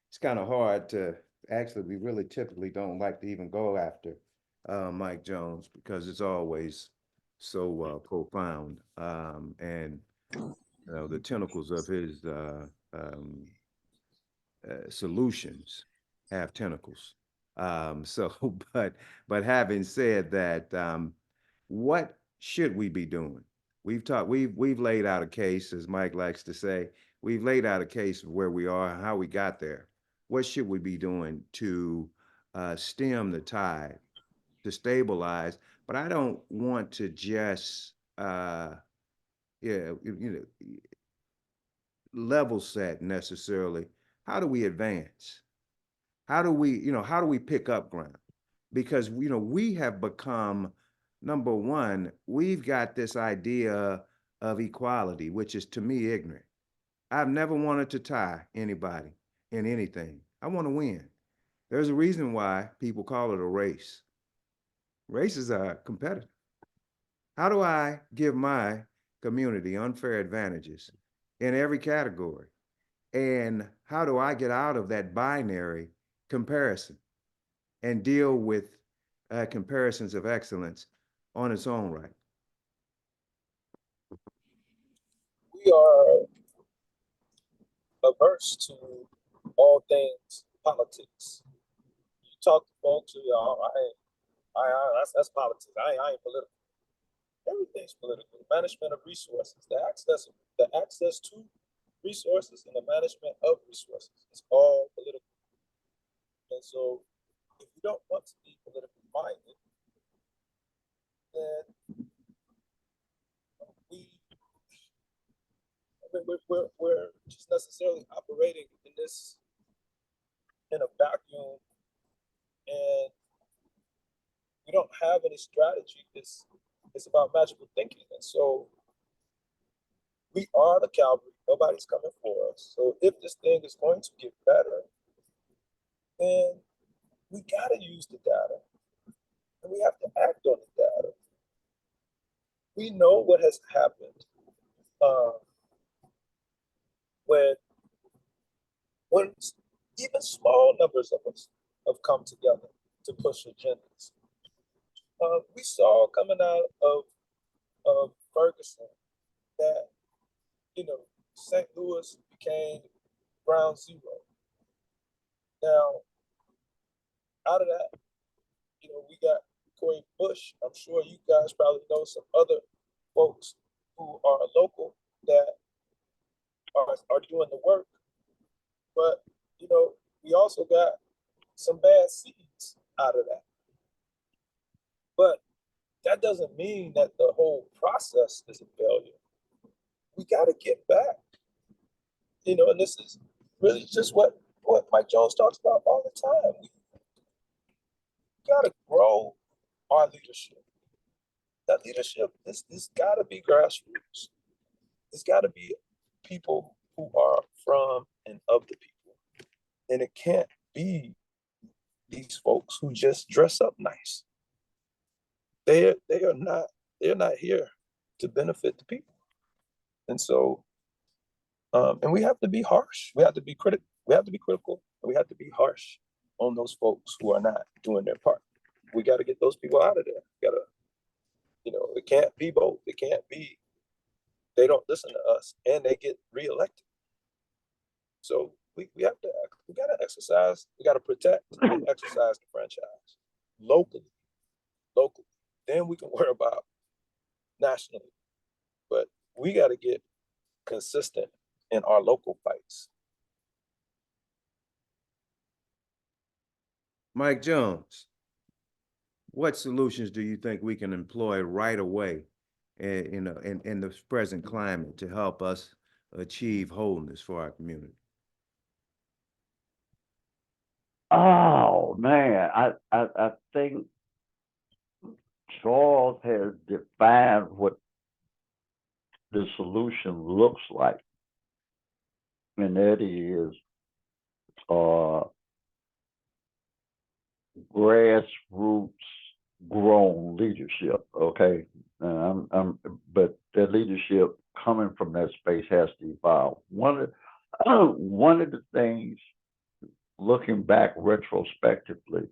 Speaker 1: it's kind of hard to actually, we really typically don't like to even go after Mike Jones because it's always so profound. And the tentacles of his solutions have tentacles. So, but having said that, what should we be doing? We've laid out a case, as Mike likes to say, we've laid out a case of where we are and how we got there. What should we be doing to stem the tide, to stabilize? But I don't want to just, level set necessarily. How do we advance? How do we pick up ground? Because, we have become, number one, we've got this idea of equality, which is to me ignorant. I've never wanted to tie anybody in anything. I want to win. There's a reason why people call it a race. Races are competitive. How do I give my community unfair advantages in every category? And how do I get out of that binary comparison and deal with comparisons of excellence on its own right?
Speaker 2: We are averse to all things politics. You talk to folks who are, that's politics. I ain't political. Everything's political. The management of resources, the access to resources, and the management of resources is all political. And so, if you don't want to be politically minded, then we, I mean, we're just necessarily operating in a vacuum, and we don't have any strategy. It's about magical thinking, and so we are the cavalry. Nobody's coming for us. So if this thing is going to get better, then we got to use the data, and we have to act on the data. We know what has happened uh, when when even small numbers of us have come together to push agendas. We saw coming out of Ferguson that, St. Louis became ground zero. Now, out of that, we got Corey Bush. I'm sure you guys probably know some other folks who are local that are doing the work. But, we also got some bad seeds out of that. But that doesn't mean that the whole process is a failure. We got to get back, and this is really just what Mike Jones talks about all the time. We got to grow our leadership. That leadership is got to be grassroots. It's got to be people who are from and of the people, and it can't be these folks who just dress up nice. They're not here to benefit the people, and so and we have to be harsh. We have to be critical. We have to be critical, and we have to be harsh on those folks who are not doing their part. We got to get those people out of there. We gotta, it can't be both. It can't be they don't listen to us and they get reelected. So we have to we gotta exercise. We gotta protect and exercise the franchise locally. Locally, then we can worry about nationally. But we got to get consistent in our local fights.
Speaker 1: Mike Jones, what solutions do you think we can employ right away in the present climate to help us achieve wholeness for our community?
Speaker 3: Oh man, I think Charles has defined what the solution looks like, and that is uh, grassroots grown leadership. Okay, but that leadership coming from that space has to evolve. One of the things, looking back retrospectively,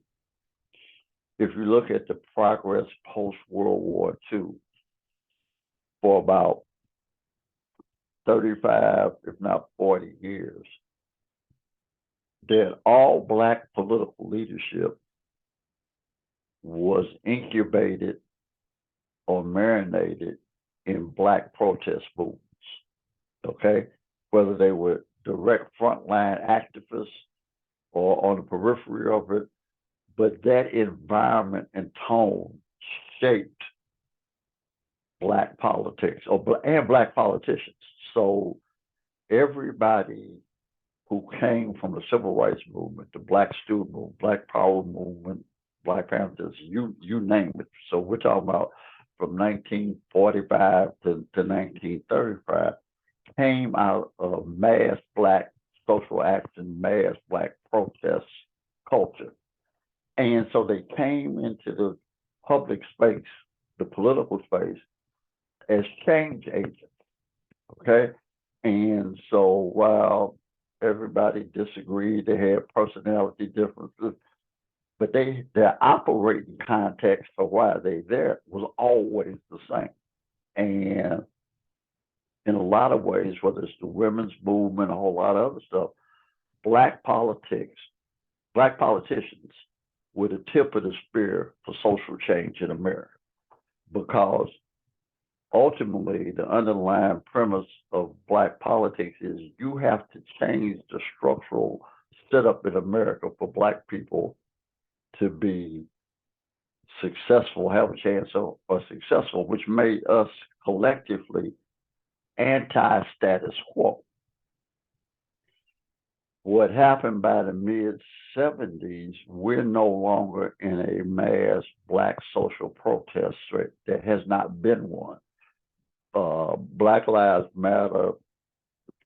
Speaker 3: if you look at the progress post World War II, for about 35, if not 40 years, that all Black political leadership was incubated or marinated in Black protest movements, okay? Whether they were direct frontline activists or on the periphery of it, but that environment and tone shaped Black politics and Black politicians. So everybody who came from the civil rights movement, the Black student movement, Black Power movement, Black Panthers, you name it. So we're talking about from 1945 to 1935, came out of mass Black social action, mass Black protest culture. And so they came into the public space, the political space, as change agents. Okay. And so while everybody disagreed. They had personality differences, but their operating context for why they there was always the same. And in a lot of ways, whether it's the women's movement, a whole lot of other stuff, black politics, black politicians were the tip of the spear for social change in America, because ultimately the underlying premise of black politics is you have to change the structural setup in America for black people to be successful, have a chance of successful, which made us collectively anti-status quo. What happened by the mid 70s, we're no longer in a mass black social protest threat. There has not been one. Black Lives Matter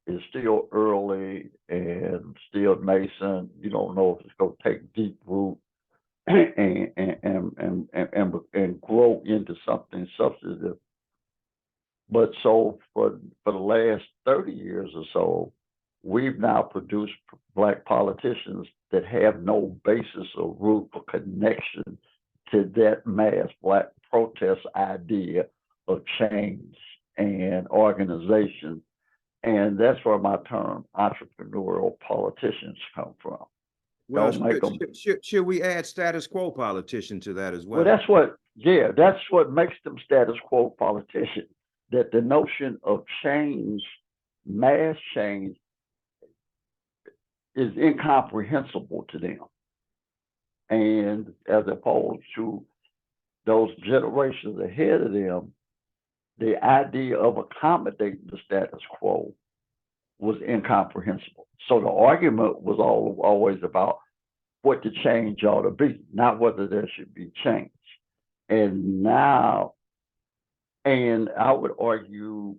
Speaker 3: is still early and still nascent. You don't know if it's going to take deep root and grow into something substantive. But so for the last 30 years or so, we've now produced black politicians that have no basis or root or connection to that mass black protest idea of change and organization. And that's where my term entrepreneurial politicians come from.
Speaker 1: Well,
Speaker 3: Don't make them.
Speaker 1: should we add status quo politician to that as
Speaker 3: Well,
Speaker 1: well?
Speaker 3: that's what makes them status quo politicians. That the notion of change, mass change, is incomprehensible to them. And as opposed to those generations ahead of them, the idea of accommodating the status quo was incomprehensible. So the argument was always about what the change ought to be, not whether there should be change. And now, and I would argue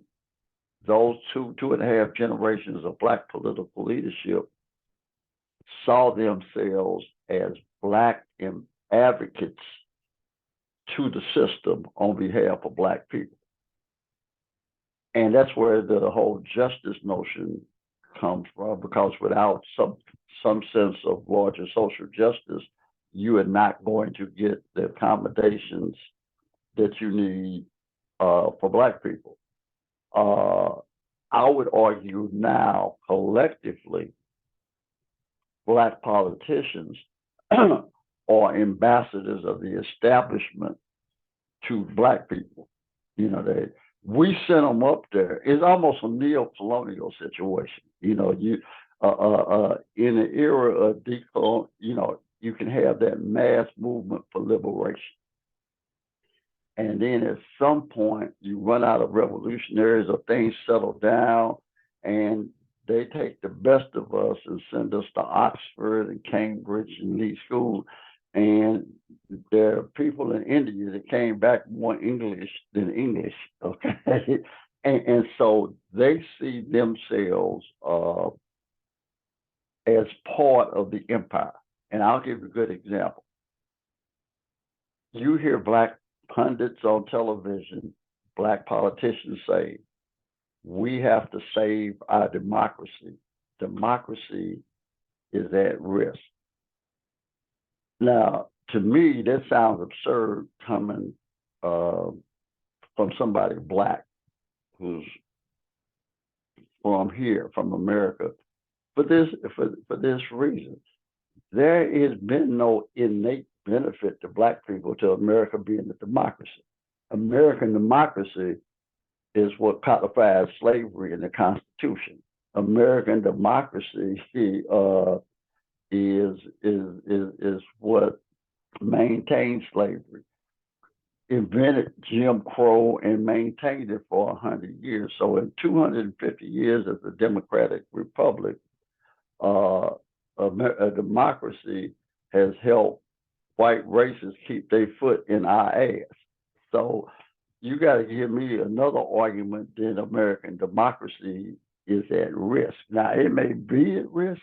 Speaker 3: those two and a half generations of black political leadership saw themselves as black advocates to the system on behalf of black people. And that's where the whole justice notion comes from, because without some sense of larger social justice, you are not going to get the accommodations that you need for black people. I would argue now, collectively, black politicians are ambassadors of the establishment to black people. You know, we sent them up there. It's almost a neo-colonial situation. You know, in the era of decolonial, you know, you can have that mass movement for liberation. And then at some point, you run out of revolutionaries or things settle down, and they take the best of us and send us to Oxford and Cambridge and these schools. And there are people in India that came back more English than English, okay? And so they see themselves as part of the empire. And I'll give you a good example. You hear black pundits on television, black politicians say, we have to save our democracy. Democracy is at risk. Now, to me, that sounds absurd coming from somebody black who's from here, from America. For this reason, there has been no innate benefit to black people to America being a democracy. American democracy is what codifies slavery in the Constitution. American democracy is what maintained slavery, invented Jim Crow, and maintained it for 100 years. So in 250 years as a democratic republic, a democracy has helped white races keep their foot in our ass. So you got to give me another argument that American democracy is at risk. Now, it may be at risk.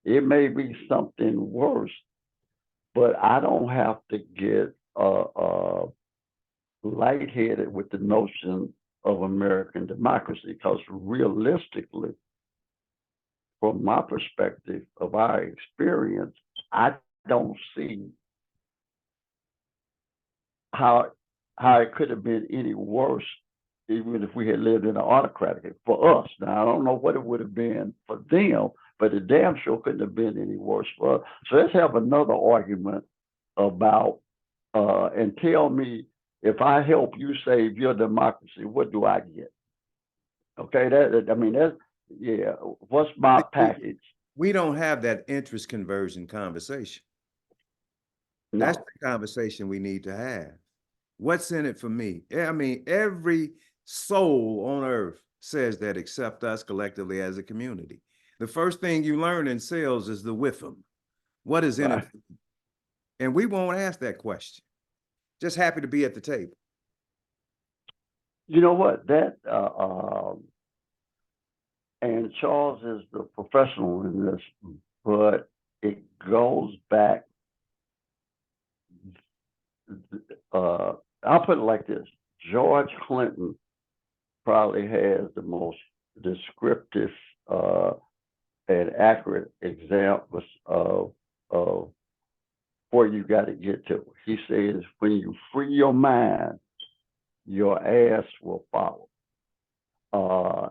Speaker 3: It may be something worse, but I don't have to get lightheaded with the notion of American democracy, because realistically, from my perspective of our experience, I don't see how how it could have been any worse, even if we had lived in an autocratic for us. Now I don't know what it would have been for them, but it damn sure couldn't have been any worse for us. So let's have another argument about and tell me, if I help you save your democracy, what do I get? Okay, I mean that's, yeah. What's my package?
Speaker 1: We don't have that interest conversion conversation. That's
Speaker 3: No,
Speaker 1: the conversation we need to have. What's in it for me? I mean, every soul on earth says that except us collectively as a community. The first thing you learn in sales is the with them. What is in it?
Speaker 3: right.
Speaker 1: And we won't ask that question. Just happy to be at the table.
Speaker 3: You know what? And Charles is the professional in this, but it goes back. I'll put it like this: George Clinton probably has the most descriptive and accurate examples of where you got to get to. He says, when you free your mind, your ass will follow. Uh,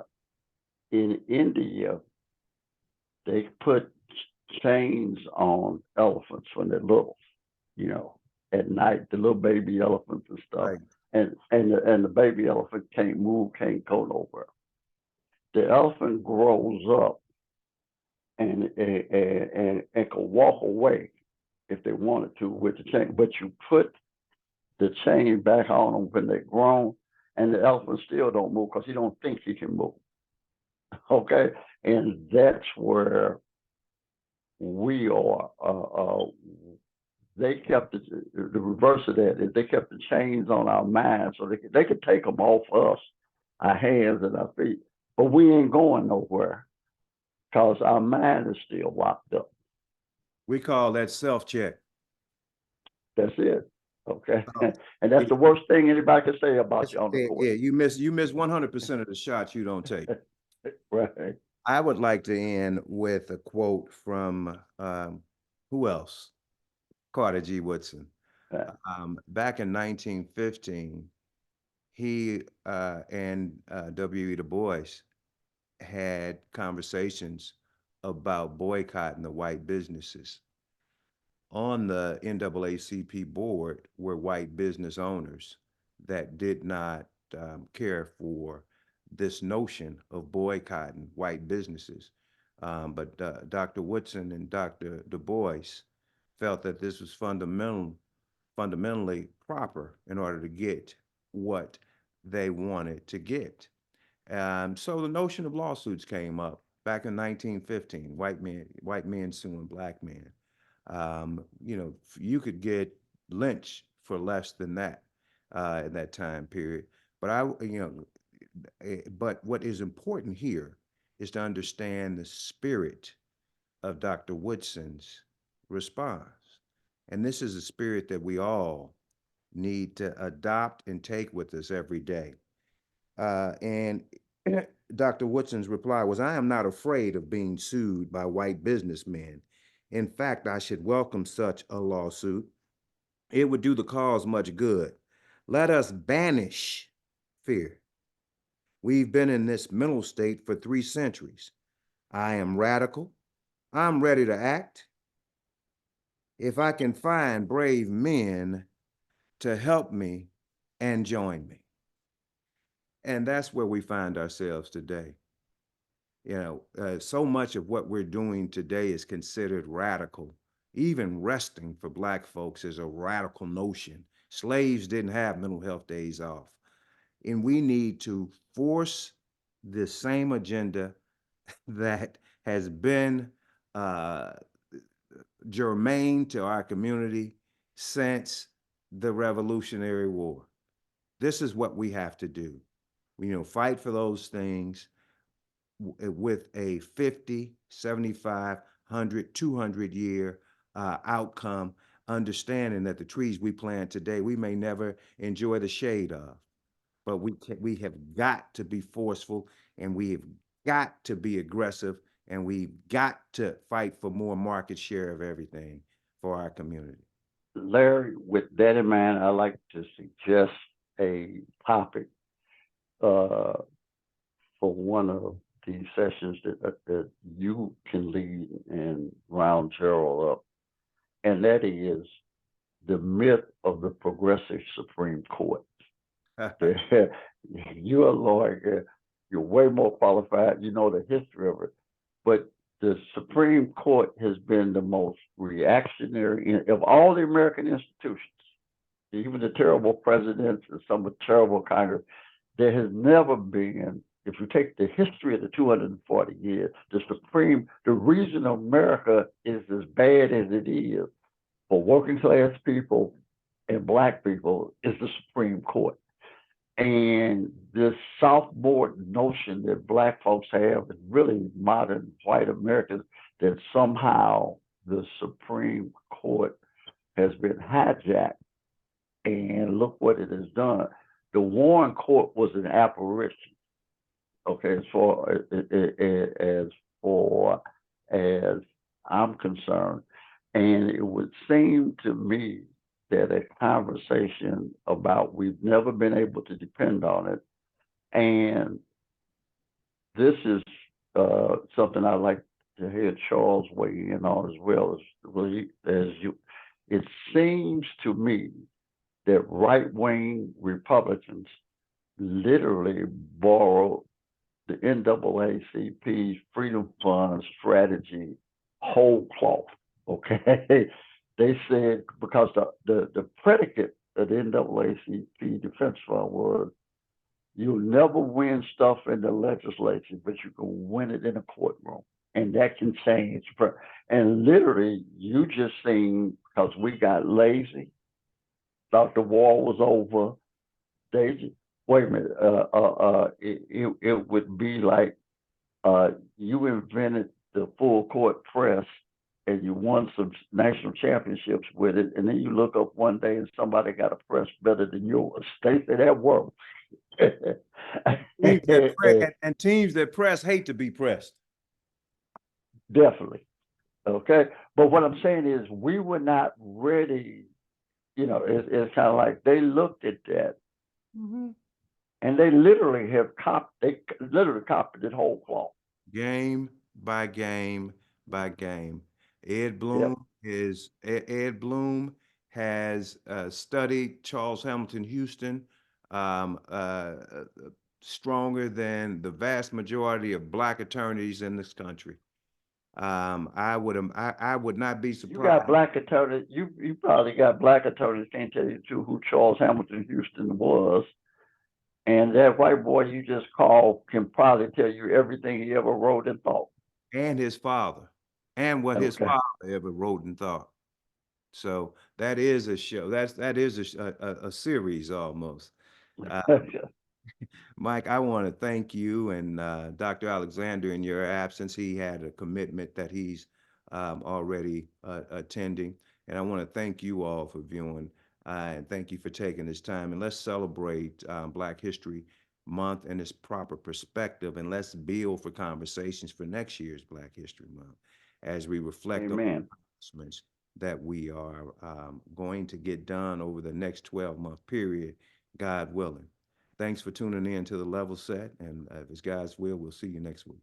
Speaker 3: in India, they put chains on elephants when they're little, you know, at night, the little baby elephants and stuff.
Speaker 1: Right.
Speaker 3: And the baby elephant can't move, can't go nowhere. The elephant grows up and can walk away if they wanted to with the chain, but you put the chain back on them when they're grown, and the elephant still don't move because he don't think he can move. Okay, and that's where we are. They kept the reverse of that is they kept the chains on our minds so they could take them off us, our hands and our feet, but we ain't going nowhere because our mind is still locked up.
Speaker 1: We call that self-check.
Speaker 3: That's it. Okay,
Speaker 1: Um,
Speaker 3: and that's the worst thing anybody can say about you on the
Speaker 1: yeah,
Speaker 3: court.
Speaker 1: you miss 100% of the shots you don't take.
Speaker 3: Right.
Speaker 1: I would like to end with a quote from who else? Carter G. Woodson.
Speaker 3: Yeah.
Speaker 1: Back in 1915, he and W.E. Du Bois had conversations about boycotting the white businesses. On the NAACP board were white business owners that did not care for this notion of boycotting white businesses. But Dr. Woodson and Dr. Du Bois felt that this was fundamentally proper in order to get what they wanted to get. So the notion of lawsuits came up back in 1915, white men suing black men. You could get lynched for less than that in that time period. But but what is important here is to understand the spirit of Dr. Woodson's response. And this is a spirit that we all need to adopt and take with us every day. And Dr. Woodson's reply was, I am not afraid of being sued by white businessmen. In fact, I should welcome such a lawsuit. It would do the cause much good. Let us banish fear. We've been in this mental state for 3 centuries. I am radical. I'm ready to act. If I can find brave men to help me and join me. And that's where we find ourselves today. So much of what we're doing today is considered radical. Even resting for Black folks is a radical notion. Slaves didn't have mental health days off. And we need to force the same agenda that has been uh, germane to our community since the Revolutionary War. This is what we have to do. Fight for those things with a 50, 75, 100, 200-year outcome, understanding that the trees we plant today, we may never enjoy the shade of, but we have got to be forceful and we have got to be aggressive and we've got to fight for more market share of everything for our community.
Speaker 3: Larry, with that in mind, I'd like to suggest a topic uh, for one of the sessions that you can lead and round Gerald up, and that is the myth of the progressive Supreme Court. You're a lawyer, you're way more qualified, you know the history of it, but the Supreme Court has been the most reactionary of all the American institutions, even the terrible presidents and some of the terrible Congress. There has never been, if you take the history of the 240 years, the reason America is as bad as it is for working class people and black people is the Supreme Court. And this sophomore notion that black folks have, and really modern white Americans, that somehow the Supreme Court has been hijacked. And look what it has done. The Warren Court was an apparition. Okay, as far as I'm concerned, and it would seem to me that a conversation about we've never been able to depend on it, and this is something I'd like to hear Charles weigh in on as well as you. It seems to me that right wing Republicans literally borrowed the NAACP's Freedom Fund strategy whole cloth. Okay, they said because the predicate of the NAACP Defense Fund was you'll never win stuff in the legislature, but you can win it in a courtroom, and that can change. And literally, you just seen because we got lazy, thought the war was over. They wait a minute. It would be like you invented the full court press and you won some national championships with it, and then you look up one day and somebody got a press better than yours. They say that works.
Speaker 1: And teams that press hate to be pressed.
Speaker 3: Definitely. Okay. But what I'm saying is we were not ready. You know, it's kind of like they looked at that and they literally copied it whole cloth.
Speaker 1: Game by game by game. Ed
Speaker 3: Yep.
Speaker 1: Bloom Ed Bloom has studied Charles Hamilton Houston um, uh, uh, stronger than the vast majority of black attorneys in this country. I would not be
Speaker 3: You got
Speaker 1: surprised.
Speaker 3: black attorneys. You probably got black attorneys can't tell you too who Charles Hamilton Houston was, and that white boy you just called can probably tell you everything he ever wrote and thought.
Speaker 1: And his father, and what his
Speaker 3: Okay.
Speaker 1: father ever wrote and thought. So that is a show. That is a series almost. Uh, Mike, I want to thank you and Dr. Alexander. In your absence, he had a commitment that he's already attending, and I want to thank you all for viewing and thank you for taking this time. And let's celebrate Black History Month in its proper perspective, and let's build for conversations for next year's Black History Month as we reflect on
Speaker 3: Amen.
Speaker 1: accomplishments that we are going to get done over the next 12-month period, God willing. Thanks for tuning in to the Level Set, and if it's God's will, we'll see you next week.